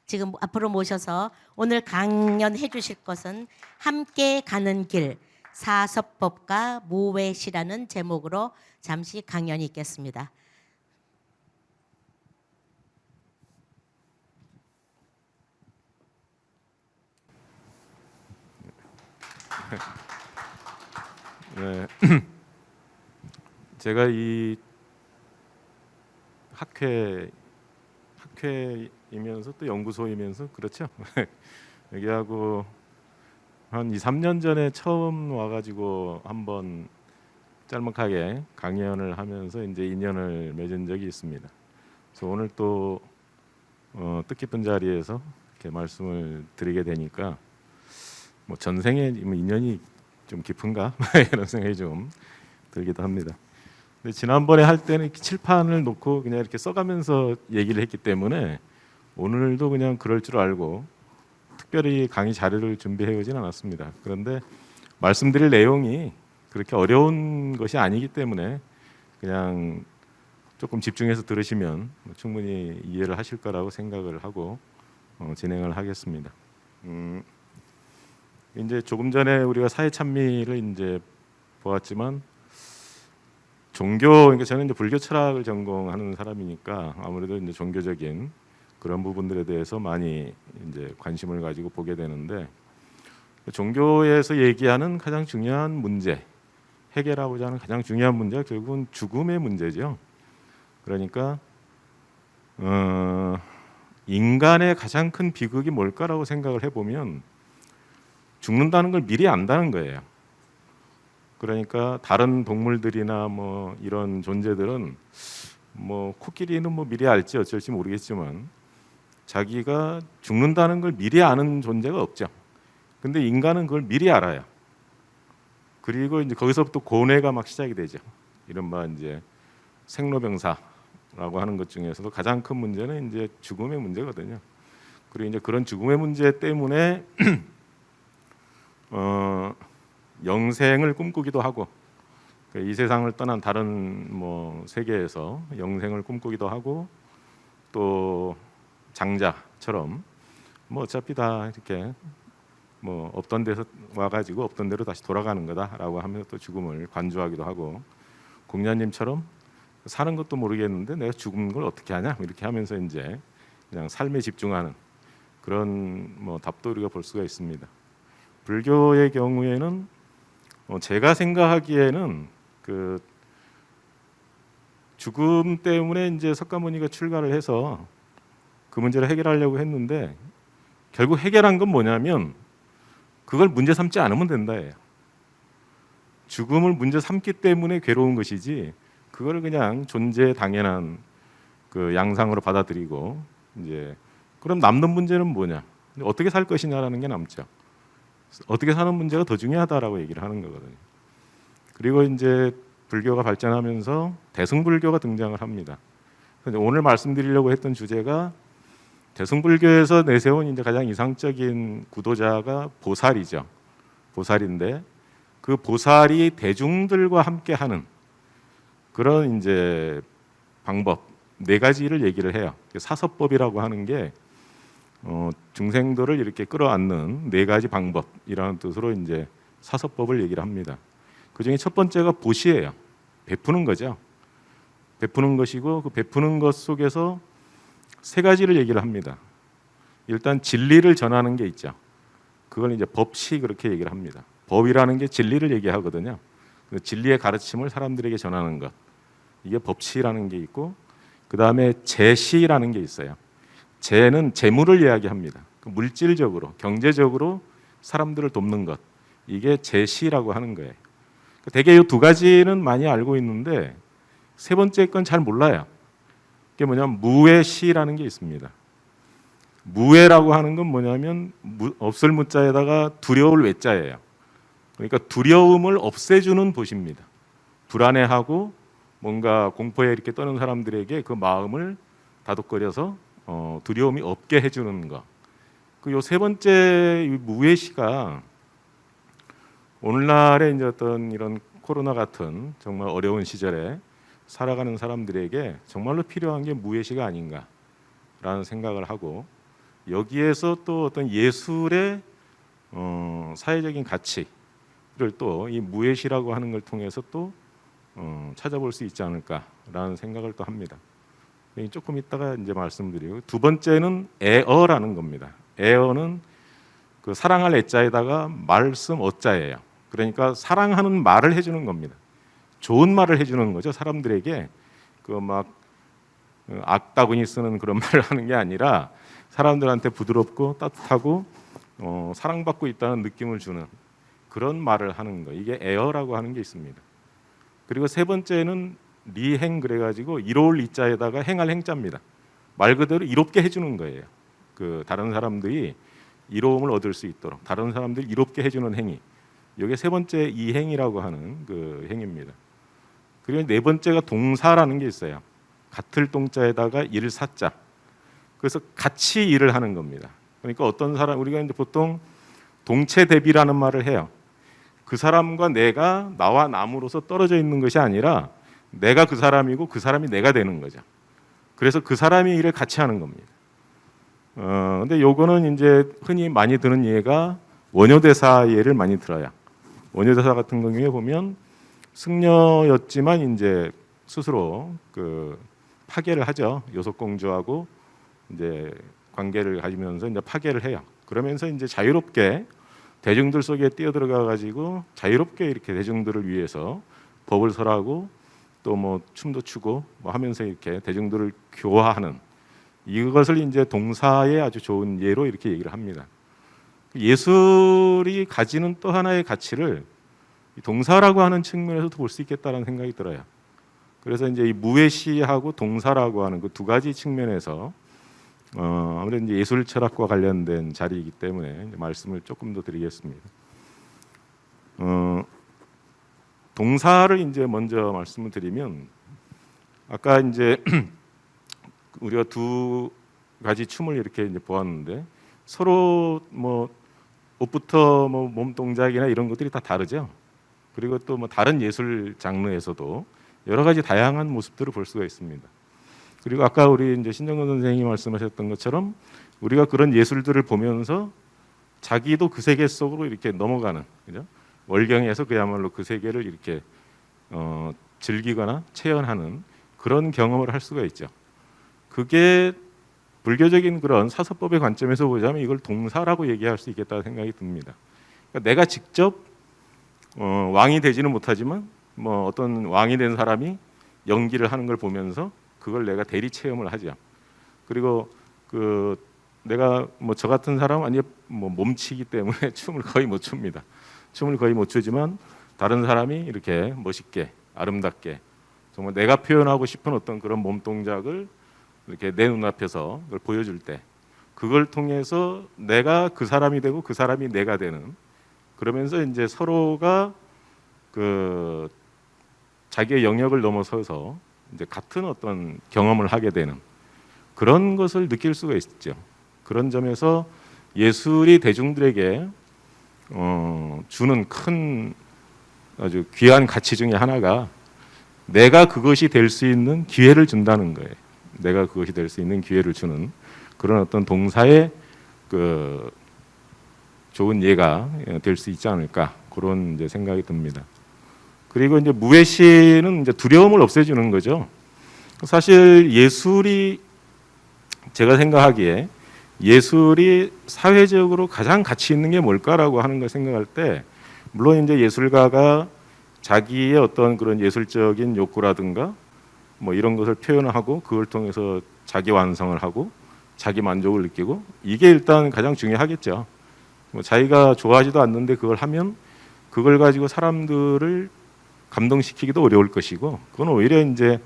지금 앞으로 모셔서 오늘 강연해 주실 것은 함께 가는 길 사서법과 모외시라는 제목으로 잠시 강연이 있겠습니다. 네. 제가 이 학회이면서 또 연구소이면서 그렇죠. 여기하고 한 2, 3년 전에 처음 와가지고 한번 짤막하게 강연을 하면서 이제 인연을 맺은 적이 있습니다. 그래서 오늘 또 뜻깊은 자리에서 이렇게 말씀을 드리게 되니까 뭐 전생에 인연이 좀 깊은가 이런 생각이 좀 들기도 합니다. 근데 지난번에 할 때는 칠판을 놓고 그냥 이렇게 써가면서 얘기를 했기 때문에 오늘도 그냥 그럴 줄 알고 특별히 강의 자료를 준비해 오진 않았습니다. 그런데 말씀드릴 내용이 그렇게 어려운 것이 아니기 때문에 그냥 조금 집중해서 들으시면 충분히 이해를 하실 거라고 생각을 하고 진행을 하겠습니다. 이제 조금 전에 우리가 사회 찬미를 이제 보았지만 종교, 그러니까 저는 이제 불교 철학을 전공하는 사람이니까 아무래도 이제 종교적인 그런 부분들에 대해서 많이 이제 관심을 가지고 보게 되는데, 종교에서 얘기하는 가장 중요한 문제, 해결하고자 하는 가장 중요한 문제가 결국은 죽음의 문제죠. 그러니까 인간의 가장 큰 비극이 뭘까라고 생각을 해보면 죽는다는 걸 미리 안다는 거예요. 그러니까 다른 동물들이나 뭐 이런 존재들은 뭐 코끼리는 뭐 미리 알지 어쩔지 모르겠지만 자기가 죽는다는 걸 미리 아는 존재가 없죠. 근데 인간은 그걸 미리 알아요. 그리고 이제 거기서부터 고뇌가 막 시작이 되죠. 이른바 이제 생로병사라고 하는 것 중에서도 가장 큰 문제는 이제 죽음의 문제거든요. 그리고 이제 그런 죽음의 문제 때문에 영생을 꿈꾸기도 하고, 이 세상을 떠난 다른 뭐 세계에서 영생을 꿈꾸기도 하고, 또 장자처럼 뭐 어차피 다 이렇게 뭐 없던 데서 와가지고 없던 데로 다시 돌아가는 거다라고 하면서 또 죽음을 관조하기도 하고, 공자님처럼 사는 것도 모르겠는데 내가 죽은 걸 어떻게 하냐 이렇게 하면서 이제 그냥 삶에 집중하는 그런 뭐 답도 우리가 볼 수가 있습니다. 불교의 경우에는 제가 생각하기에는 그 죽음 때문에 이제 석가모니가 출가를 해서 그 문제를 해결하려고 했는데 결국 해결한 건 뭐냐면 그걸 문제 삼지 않으면 된다예요. 죽음을 문제 삼기 때문에 괴로운 것이지 그걸 그냥 존재의 당연한 그 양상으로 받아들이고 이제 그럼 남는 문제는 뭐냐? 어떻게 살 것이냐라는 게 남죠. 어떻게 사는 문제가 더 중요하다라고 얘기를 하는 거거든요. 그리고 이제 불교가 발전하면서 대승불교가 등장을 합니다. 오늘 말씀드리려고 했던 주제가 대승불교에서 내세운 이제 가장 이상적인 구도자가 보살이죠. 보살인데 그 보살이 대중들과 함께하는 그런 이제 방법 4가지를 얘기를 해요. 사서법이라고 하는 게 중생들을 이렇게 끌어안는 4가지 방법이라는 뜻으로 이제 사서법을 얘기를 합니다. 그 중에 첫 번째가 보시예요. 베푸는 거죠. 베푸는 것이고 그 베푸는 것 속에서 3가지를 얘기를 합니다. 일단 진리를 전하는 게 있죠. 그걸 이제 법시 그렇게 얘기를 합니다. 법이라는 게 진리를 얘기하거든요. 그 진리의 가르침을 사람들에게 전하는 것. 이게 법시라는 게 있고 그 다음에 재시라는 게 있어요. 재는 재물을 이야기합니다. 그 물질적으로, 경제적으로 사람들을 돕는 것. 이게 재시라고 하는 거예요. 대개 이 2가지는 많이 알고 있는데 3번째 건 잘 몰라요. 그게 뭐냐면 무외시라는 게 있습니다. 무외라고 하는 건 뭐냐면 없을 무자에다가 두려울 외자예요. 그러니까 두려움을 없애주는 보시입니다. 불안해하고 뭔가 공포에 이렇게 떠는 사람들에게 그 마음을 다독거려서 두려움이 없게 해주는 거. 그 요 3번째 무외시가 오늘날의 이제 어떤 이런 코로나 같은 정말 어려운 시절에 살아가는 사람들에게 정말로 필요한 게 무외시가 아닌가라는 생각을 하고 여기에서 또 어떤 예술의 사회적인 가치를 또 이 무외시라고 하는 걸 통해서 또 찾아볼 수 있지 않을까라는 생각을 또 합니다. 조금 이따가 이제 말씀드리고 2번째는 애어라는 겁니다. 애어는 그 사랑할 애자에다가 말씀 어자예요. 그러니까 사랑하는 말을 해주는 겁니다. 좋은 말을 해주는 거죠. 사람들에게 그 막 악다구니 쓰는 그런 말을 하는 게 아니라 사람들한테 부드럽고 따뜻하고 사랑받고 있다는 느낌을 주는 그런 말을 하는 거. 이게 애어라고 하는 게 있습니다. 그리고 3번째는 리행 그래가지고 이로울 이자에다가 행할 행자입니다. 말 그대로 이롭게 해주는 거예요. 그 다른 사람들이 이로움을 얻을 수 있도록 다른 사람들 이롭게 해주는 행위. 이게 3번째 이행이라고 하는 그 행위입니다. 그리고 4번째가 동사라는 게 있어요. 같을 동자에다가 일 사자. 그래서 같이 일을 하는 겁니다. 그러니까 어떤 사람 우리가 이제 보통 동체 대비라는 말을 해요. 그 사람과 내가 나와 남으로서 떨어져 있는 것이 아니라 내가 그 사람이고 그 사람이 내가 되는 거죠. 그래서 그 사람이 일을 같이 하는 겁니다. 근데 요거는 이제 흔히 많이 드는 예가 원효대사 예를 많이 들어요. 원효대사 같은 경우에 보면 승려였지만 이제 스스로 그 파괴를 하죠. 요속공주하고 이제 관계를 가지면서 이제 파괴를 해요. 그러면서 이제 자유롭게 대중들 속에 뛰어들어가 가지고 자유롭게 이렇게 대중들을 위해서 법을 설하고 또 뭐 춤도 추고 뭐 하면서 이렇게 대중들을 교화하는 이것을 이제 동사의 아주 좋은 예로 이렇게 얘기를 합니다. 예술이 가지는 또 하나의 가치를 동사라고 하는 측면에서도 볼 수 있겠다는 생각이 들어요. 그래서 이제 이 무외시하고 동사라고 하는 그 2가지 측면에서 아무래도 이제 예술 철학과 관련된 자리이기 때문에 말씀을 조금 더 드리겠습니다. 동사를 이제 먼저 말씀을 드리면 아까 이제 우리가 2가지 춤을 이렇게 이제 보았는데 서로 뭐 옷부터 뭐 몸 동작이나 이런 것들이 다 다르죠. 그리고 또 뭐 다른 예술 장르에서도 여러 가지 다양한 모습들을 볼 수가 있습니다. 그리고 아까 우리 이제 신정근 선생님이 말씀하셨던 것처럼 우리가 그런 예술들을 보면서 자기도 그 세계 속으로 이렇게 넘어가는, 그죠? 월경에서 그야말로 그 세계를 이렇게 즐기거나 체현하는 그런 경험을 할 수가 있죠. 그게 불교적인 그런 사서법의 관점에서 보자면 이걸 동사라고 얘기할 수 있겠다는 생각이 듭니다. 그러니까 내가 직접 왕이 되지는 못하지만 뭐 어떤 왕이 된 사람이 연기를 하는 걸 보면서 그걸 내가 대리 체험을 하죠. 그리고 그 내가 뭐 저 같은 사람 아니 뭐 몸치기 때문에 춤을 거의 못 춥니다. 춤을 거의 못 추지만 다른 사람이 이렇게 멋있게 아름답게 정말 내가 표현하고 싶은 어떤 그런 몸 동작을 이렇게 내 눈앞에서 그걸 보여줄 때 그걸 통해서 내가 그 사람이 되고 그 사람이 내가 되는 그러면서 이제 서로가 그 자기의 영역을 넘어서서 이제 같은 어떤 경험을 하게 되는 그런 것을 느낄 수가 있죠. 그런 점에서 예술이 대중들에게 주는 큰 아주 귀한 가치 중에 하나가 내가 그것이 될 수 있는 기회를 준다는 거예요. 내가 그것이 될 수 있는 기회를 주는 그런 어떤 동사의 그 좋은 예가 될 수 있지 않을까 그런 이제 생각이 듭니다. 그리고 이제 무외시는 이제 두려움을 없애주는 거죠. 사실 예술이 제가 생각하기에 예술이 사회적으로 가장 가치 있는 게 뭘까라고 하는 걸 생각할 때 물론 이제 예술가가 자기의 어떤 그런 예술적인 욕구라든가 뭐 이런 것을 표현하고 그걸 통해서 자기 완성을 하고 자기 만족을 느끼고 이게 일단 가장 중요하겠죠. 뭐 자기가 좋아하지도 않는데 그걸 하면 그걸 가지고 사람들을 감동시키기도 어려울 것이고 그건 오히려 이제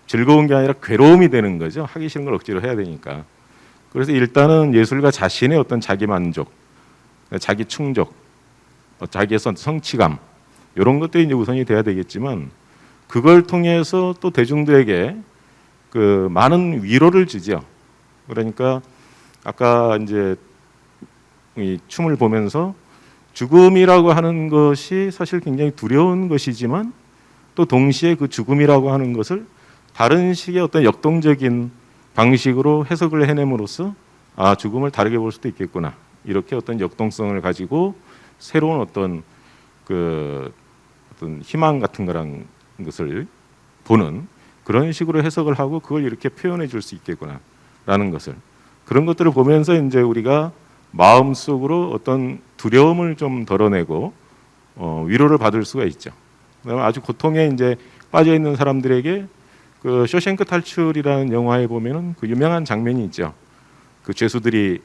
즐거운 게 아니라 괴로움이 되는 거죠. 하기 싫은 걸 억지로 해야 되니까. 그래서 일단은 예술가 자신의 어떤 자기 만족, 자기 충족, 자기의 성취감 이런 것들이 이제 우선이 돼야 되겠지만 그걸 통해서 또 대중들에게 그 많은 위로를 주죠. 그러니까 아까 이제 이 춤을 보면서 죽음이라고 하는 것이 사실 굉장히 두려운 것이지만 또 동시에 그 죽음이라고 하는 것을 다른 식의 어떤 역동적인 방식으로 해석을 해냄으로써 아 죽음을 다르게 볼 수도 있겠구나 이렇게 어떤 역동성을 가지고 새로운 어떤 그 어떤 희망 같은 거란 것을 보는 그런 식으로 해석을 하고 그걸 이렇게 표현해 줄 수 있겠구나라는 것을 그런 것들을 보면서 이제 우리가 마음속으로 어떤 두려움을 좀 덜어내고 위로를 받을 수가 있죠. 그다음에 아주 고통에 이제 빠져 있는 사람들에게 그 쇼생크 탈출이라는 영화에 보면은 그 유명한 장면이 있죠. 그 죄수들이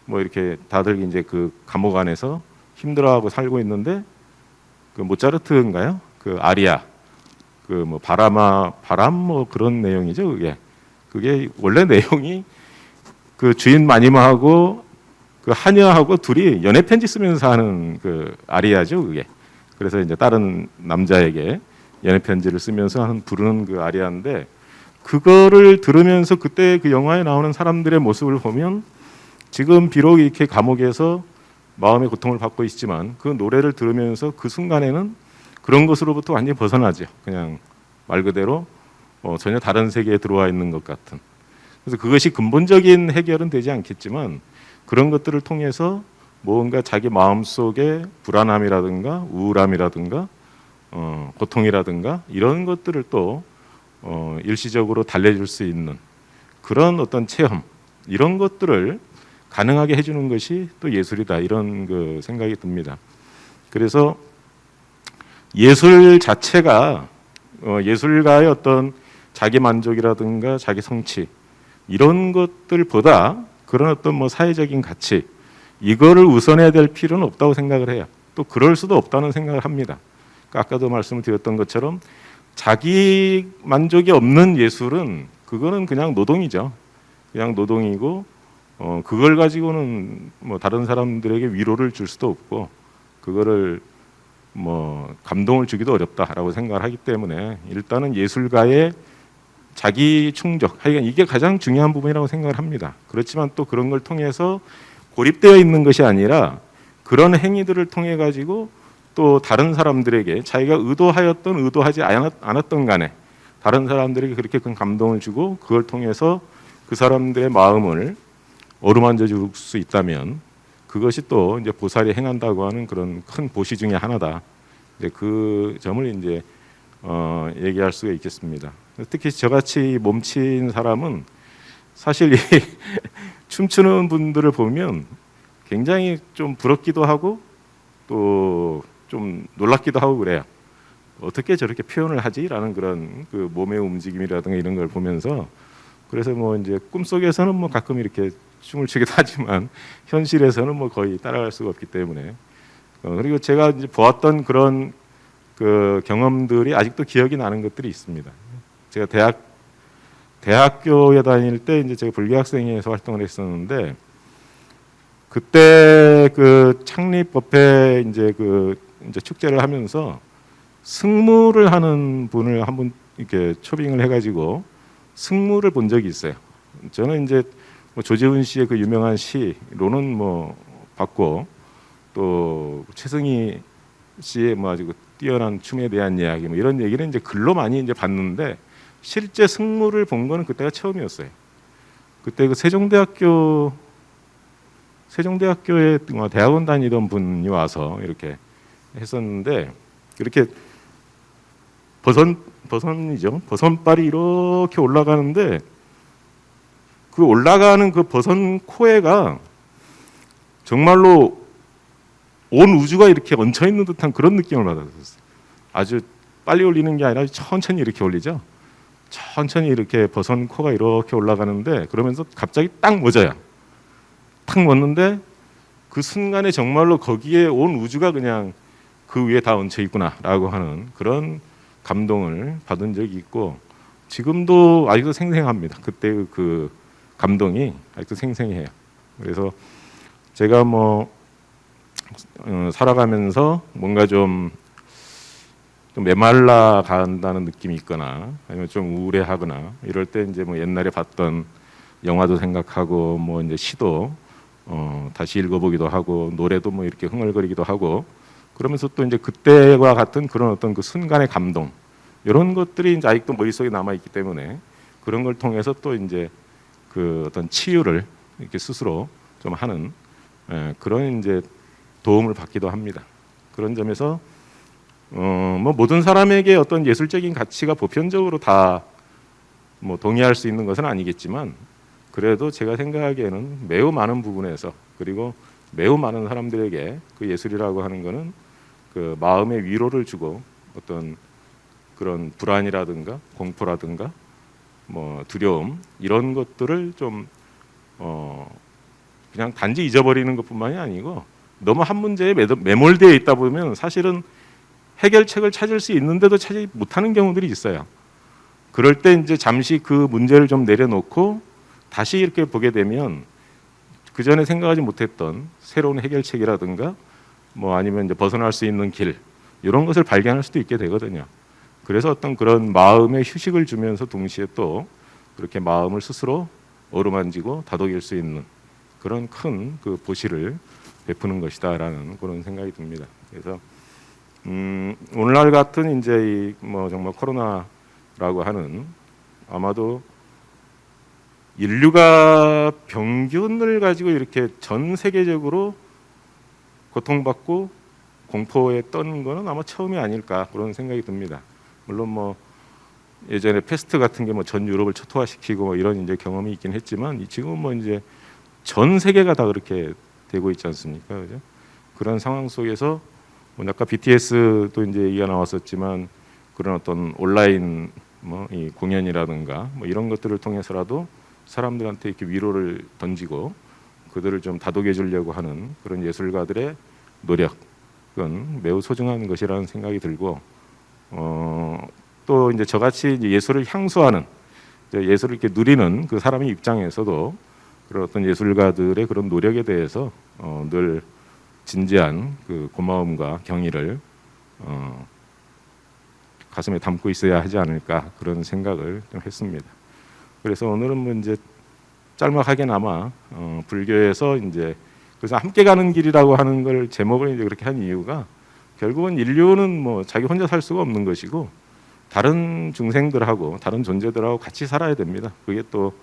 뭐 이렇게 다들 이제 그 감옥 안에서 힘들어하고 살고 있는데 그 모차르트인가요? 그 아리아 그 뭐 바람 뭐 그런 내용이죠. 그게 원래 내용이 그 주인 마니마하고 그 하녀하고 둘이 연애 편지 쓰면서 하는 그 아리아죠. 그게 그래서 이제 다른 남자에게 연애 편지를 쓰면서 하는 부르는 그 아리아인데 그거를 들으면서 그때 그 영화에 나오는 사람들의 모습을 보면 지금 비록 이렇게 감옥에서 마음의 고통을 받고 있지만 그 노래를 들으면서 그 순간에는 그런 것으로부터 완전히 벗어나죠. 그냥 말 그대로 전혀 다른 세계에 들어와 있는 것 같은. 그래서 그것이 근본적인 해결은 되지 않겠지만 그런 것들을 통해서 뭔가 자기 마음속에 불안함이라든가 우울함이라든가 고통이라든가 이런 것들을 또 일시적으로 달래줄 수 있는 그런 어떤 체험 이런 것들을 가능하게 해주는 것이 또 예술이다 이런 그 생각이 듭니다. 그래서 예술 자체가 예술가의 어떤 자기 만족이라든가 자기 성취 이런 것들보다 그런 어떤 뭐 사회적인 가치 이거를 우선해야 될 필요는 없다고 생각을 해요. 또 그럴 수도 없다는 생각을 합니다. 그러니까 아까도 말씀을 드렸던 것처럼 자기 만족이 없는 예술은 그거는 그냥 노동이죠. 그냥 노동이고 그걸 가지고는 뭐 다른 사람들에게 위로를 줄 수도 없고 그거를 뭐 감동을 주기도 어렵다라고 생각을 하기 때문에 일단은 예술가의 자기 충족, 하여간 이게 가장 중요한 부분이라고 생각을 합니다. 그렇지만 또 그런 걸 통해서 고립되어 있는 것이 아니라 그런 행위들을 통해 가지고 또 다른 사람들에게 자기가 의도하였던 의도하지 않았던 간에 다른 사람들에게 그렇게 큰 감동을 주고 그걸 통해서 그 사람들의 마음을 어루만져 줄 수 있다면 그것이 또 이제 보살이 행한다고 하는 그런 큰 보시 중에 하나다. 이제 그 점을 이제 얘기할 수가 있겠습니다. 특히 저같이 몸친 사람은 사실 이 춤추는 분들을 보면 굉장히 좀 부럽기도 하고 또 좀 놀랍기도 하고 그래요. 어떻게 저렇게 표현을 하지라는 그런 그 몸의 움직임이라든가 이런 걸 보면서 그래서 뭐 이제 꿈속에서는 뭐 가끔 이렇게 춤을 추기도 하지만 현실에서는 뭐 거의 따라갈 수가 없기 때문에 그리고 제가 이제 보았던 그런 그 경험들이 아직도 기억이 나는 것들이 있습니다. 제가 대학교에 다닐 때 이제 제가 불교학생회에서 활동을 했었는데 그때 그 창립법회 이제 그 이제 축제를 하면서 승무를 하는 분을 한 분 이렇게 초빙을 해가지고 승무를 본 적이 있어요. 저는 이제 뭐 조재훈 씨의 그 유명한 시로는 뭐 봤고 또 최승희 씨의 뭐 아주 뛰어난 춤에 대한 이야기 뭐 이런 얘기는 이제 글로 많이 이제 봤는데 실제 승무를 본 거는 그때가 처음이었어요. 그때 그 세종대학교에 대학원 다니던 분이 와서 이렇게 했었는데 이렇게 버선발이 이렇게 올라가는데 그 올라가는 그 버선 코에가 정말로 온 우주가 이렇게 얹혀 있는 듯한 그런 느낌을 받았었어요. 아주 빨리 올리는 게 아니라 천천히 이렇게 올리죠. 천천히 이렇게 버선 코가 이렇게 올라가는데 그러면서 갑자기 딱 멎어요. 탁 멎는데 그 순간에 정말로 거기에 온 우주가 그냥 그 위에 다 얹혀 있구나라고 하는 그런 감동을 받은 적이 있고 지금도 아직도 생생합니다. 그때의 그 감동이 아직도 생생해요. 그래서 제가 뭐 살아가면서 뭔가 좀 메말라 간다는 느낌이 있거나 아니면 좀 우울해하거나 이럴 때 이제 뭐 옛날에 봤던 영화도 생각하고 뭐 이제 시도 다시 읽어보기도 하고 노래도 뭐 이렇게 흥얼거리기도 하고 그러면서 또 이제 그때와 같은 그런 어떤 그 순간의 감동 이런 것들이 이제 아직도 머릿속에 남아 있기 때문에 그런 걸 통해서 또 이제 그 어떤 치유를 이렇게 스스로 좀 하는 그런 이제 도움을 받기도 합니다. 그런 점에서 뭐 모든 사람에게 어떤 예술적인 가치가 보편적으로 다 뭐 동의할 수 있는 것은 아니겠지만 그래도 제가 생각하기에는 매우 많은 부분에서 그리고 매우 많은 사람들에게 그 예술이라고 하는 거는 그 마음의 위로를 주고 어떤 그런 불안이라든가 공포라든가 뭐 두려움 이런 것들을 좀 그냥 단지 잊어버리는 것뿐만이 아니고 너무 한 문제에 매몰되어 있다 보면 사실은 해결책을 찾을 수 있는데도 찾지 못하는 경우들이 있어요. 그럴 때 이제 잠시 그 문제를 좀 내려놓고 다시 이렇게 보게 되면 그 전에 생각하지 못했던 새로운 해결책이라든가 뭐 아니면 이제 벗어날 수 있는 길 이런 것을 발견할 수도 있게 되거든요. 그래서 어떤 그런 마음의 휴식을 주면서 동시에 또 그렇게 마음을 스스로 어루만지고 다독일 수 있는 그런 큰 그 보시를 베푸는 것이다라는 그런 생각이 듭니다. 그래서 오늘날 같은 이제 뭐 정말 코로나라고 하는 아마도 인류가 병균을 가지고 이렇게 전 세계적으로 고통받고 공포에 떤 거는 아마 처음이 아닐까 그런 생각이 듭니다. 물론 뭐 예전에 패스트 같은 게 뭐 전 유럽을 초토화시키고 뭐 이런 이제 경험이 있긴 했지만 지금은 뭐 이제 전 세계가 다 그렇게 되고 있지 않습니까? 그죠? 그런 상황 속에서 뭐 아까 BTS도 이제 얘기가 나왔었지만 그런 어떤 온라인 뭐 이 공연이라든가 뭐 이런 것들을 통해서라도 사람들한테 이렇게 위로를 던지고 그들을 좀 다독여 주려고 하는 그런 예술가들의 노력은 매우 소중한 것이라는 생각이 들고 또 이제 저같이 이제 예술을 향수하는 이제 예술을 이렇게 누리는 그 사람의 입장에서도 그런 어떤 예술가들의 그런 노력에 대해서 늘 진지한 그 고마움과 경의를 가슴에 담고 있어야 하지 않을까 그런 생각을 좀 했습니다. 그래서 오늘은 뭐 이제 짤막하게나마 불교에서 이제 그래서 함께 가는 길이라고 하는 걸 제목을 이제 그렇게 한 이유가 결국은 인류는 뭐 자기 혼자 살 수가 없는 것이고 다른 중생들하고 다른 존재들하고 같이 살아야 됩니다. 그게 또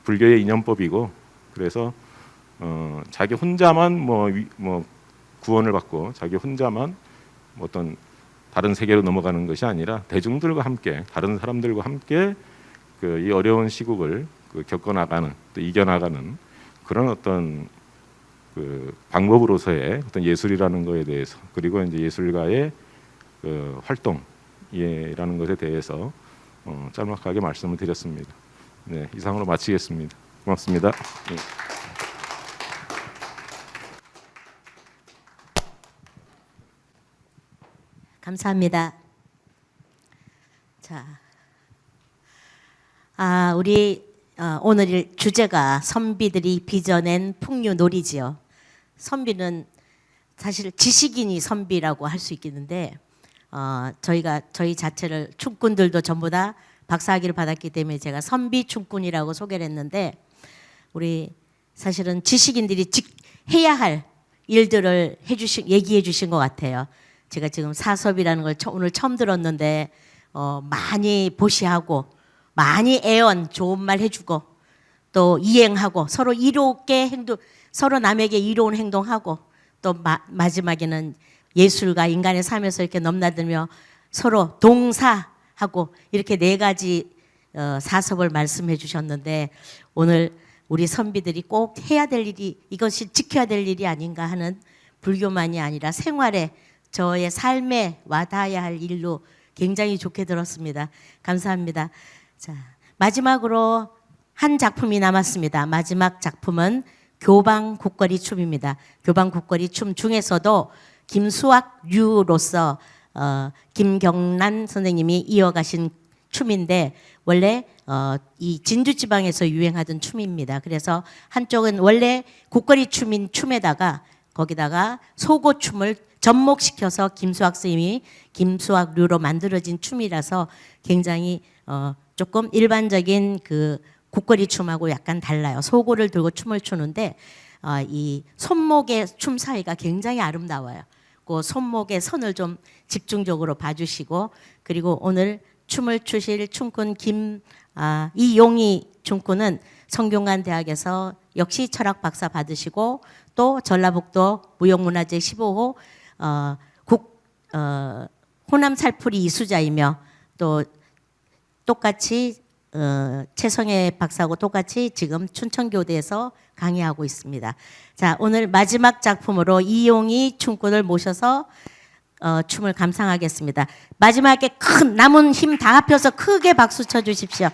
불교의 이념법이고 그래서 자기 혼자만 뭐 구원을 받고 자기 혼자만 어떤 다른 세계로 넘어가는 것이 아니라 대중들과 함께 다른 사람들과 함께 그 이 어려운 시국을 겪어 나가는 또 이겨 나가는 그런 어떤 그 방법으로서의 어떤 예술이라는 것에 대해서 그리고 이제 예술가의 그 활동이라는 것에 대해서 짤막하게 말씀을 드렸습니다. 네, 이상으로 마치겠습니다. 고맙습니다. 네. 감사합니다. 자, 우리 오늘 주제가 선비들이 빚어낸 풍류놀이지요. 선비는 사실 지식인이 선비라고 할 수 있겠는데 저희 자체를 춤꾼들도 전부 다 박사학위를 받았기 때문에 제가 선비춤꾼이라고 소개를 했는데 우리 사실은 지식인들이 해야 할 일들을 얘기해 주신 것 같아요. 제가 지금 사섭이라는 걸 오늘 처음 들었는데 많이 보시하고 많이 애언 좋은 말 해주고 또 이행하고 서로 이롭게 서로 남에게 이로운 행동하고 또 마지막에는 예술과 인간의 삶에서 이렇게 넘나들며 서로 동사하고 이렇게 네 가지 사섭을 말씀해 주셨는데 오늘 우리 선비들이 꼭 해야 될 일이 이것이 지켜야 될 일이 아닌가 하는 불교만이 아니라 생활에 저의 삶에 와닿아야 할 일로 굉장히 좋게 들었습니다. 감사합니다. 자, 마지막으로 한 작품이 남았습니다. 마지막 작품은 교방 국거리 춤입니다. 교방 국거리 춤 중에서도 김수학류로서 김경란 선생님이 이어가신 춤인데 원래 이 진주 지방에서 유행하던 춤입니다. 그래서 한쪽은 원래 국거리 춤인 춤에다가 거기다가 소고춤을 접목시켜서 김수학 선생님이 김수학류로 만들어진 춤이라서 굉장히 조금 일반적인 그 국거리 춤하고 약간 달라요. 소고를 들고 춤을 추는데 이 손목의 춤 사이가 굉장히 아름다워요. 그 손목의 선을 좀 집중적으로 봐주시고 그리고 오늘 춤을 추실 춤꾼 이용희 춤꾼은 성균관대학에서 역시 철학 박사 받으시고 또 전라북도 무형문화재 15호 호남 살풀이 이수자이며 또 똑같이 최성애 박사하고 똑같이 지금 춘천교대에서 강의하고 있습니다. 자, 오늘 마지막 작품으로 이용희 춤꾼을 모셔서 춤을 감상하겠습니다. 마지막에 큰 남은 힘 다 합쳐서 크게 박수 쳐주십시오.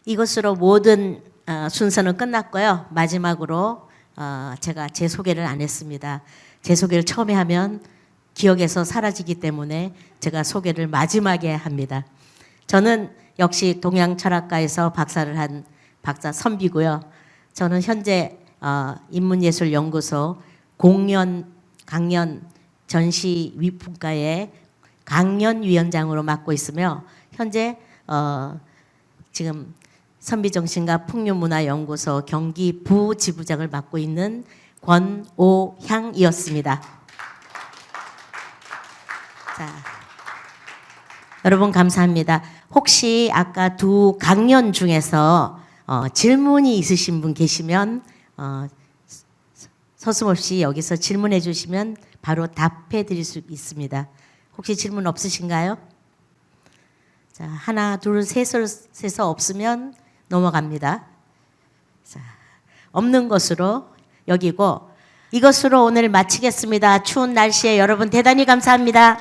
이것으로 모든 순서는 끝났고요. 마지막으로 제가 제 소개를 안 했습니다. 제 소개를 처음에 하면 기억에서 사라지기 때문에 제가 소개를 마지막에 합니다. 저는 역시 동양철학과에서 박사를 한 박사 선비고요. 저는 현재 인문예술연구소 공연, 강연, 전시 위품과의 강연위원장으로 맡고 있으며 현재 지금 선비정신과 풍류문화연구소 경기 부지부장을 맡고 있는 권오향이었습니다. 자, 여러분 감사합니다. 혹시 아까 두 강연 중에서 질문이 있으신 분 계시면 서슴없이 여기서 질문해 주시면 바로 답해 드릴 수 있습니다. 혹시 질문 없으신가요? 자, 하나, 둘, 셋에서 없으면 넘어갑니다. 자, 없는 것으로 여기고 이것으로 오늘 마치겠습니다. 추운 날씨에 여러분 대단히 감사합니다.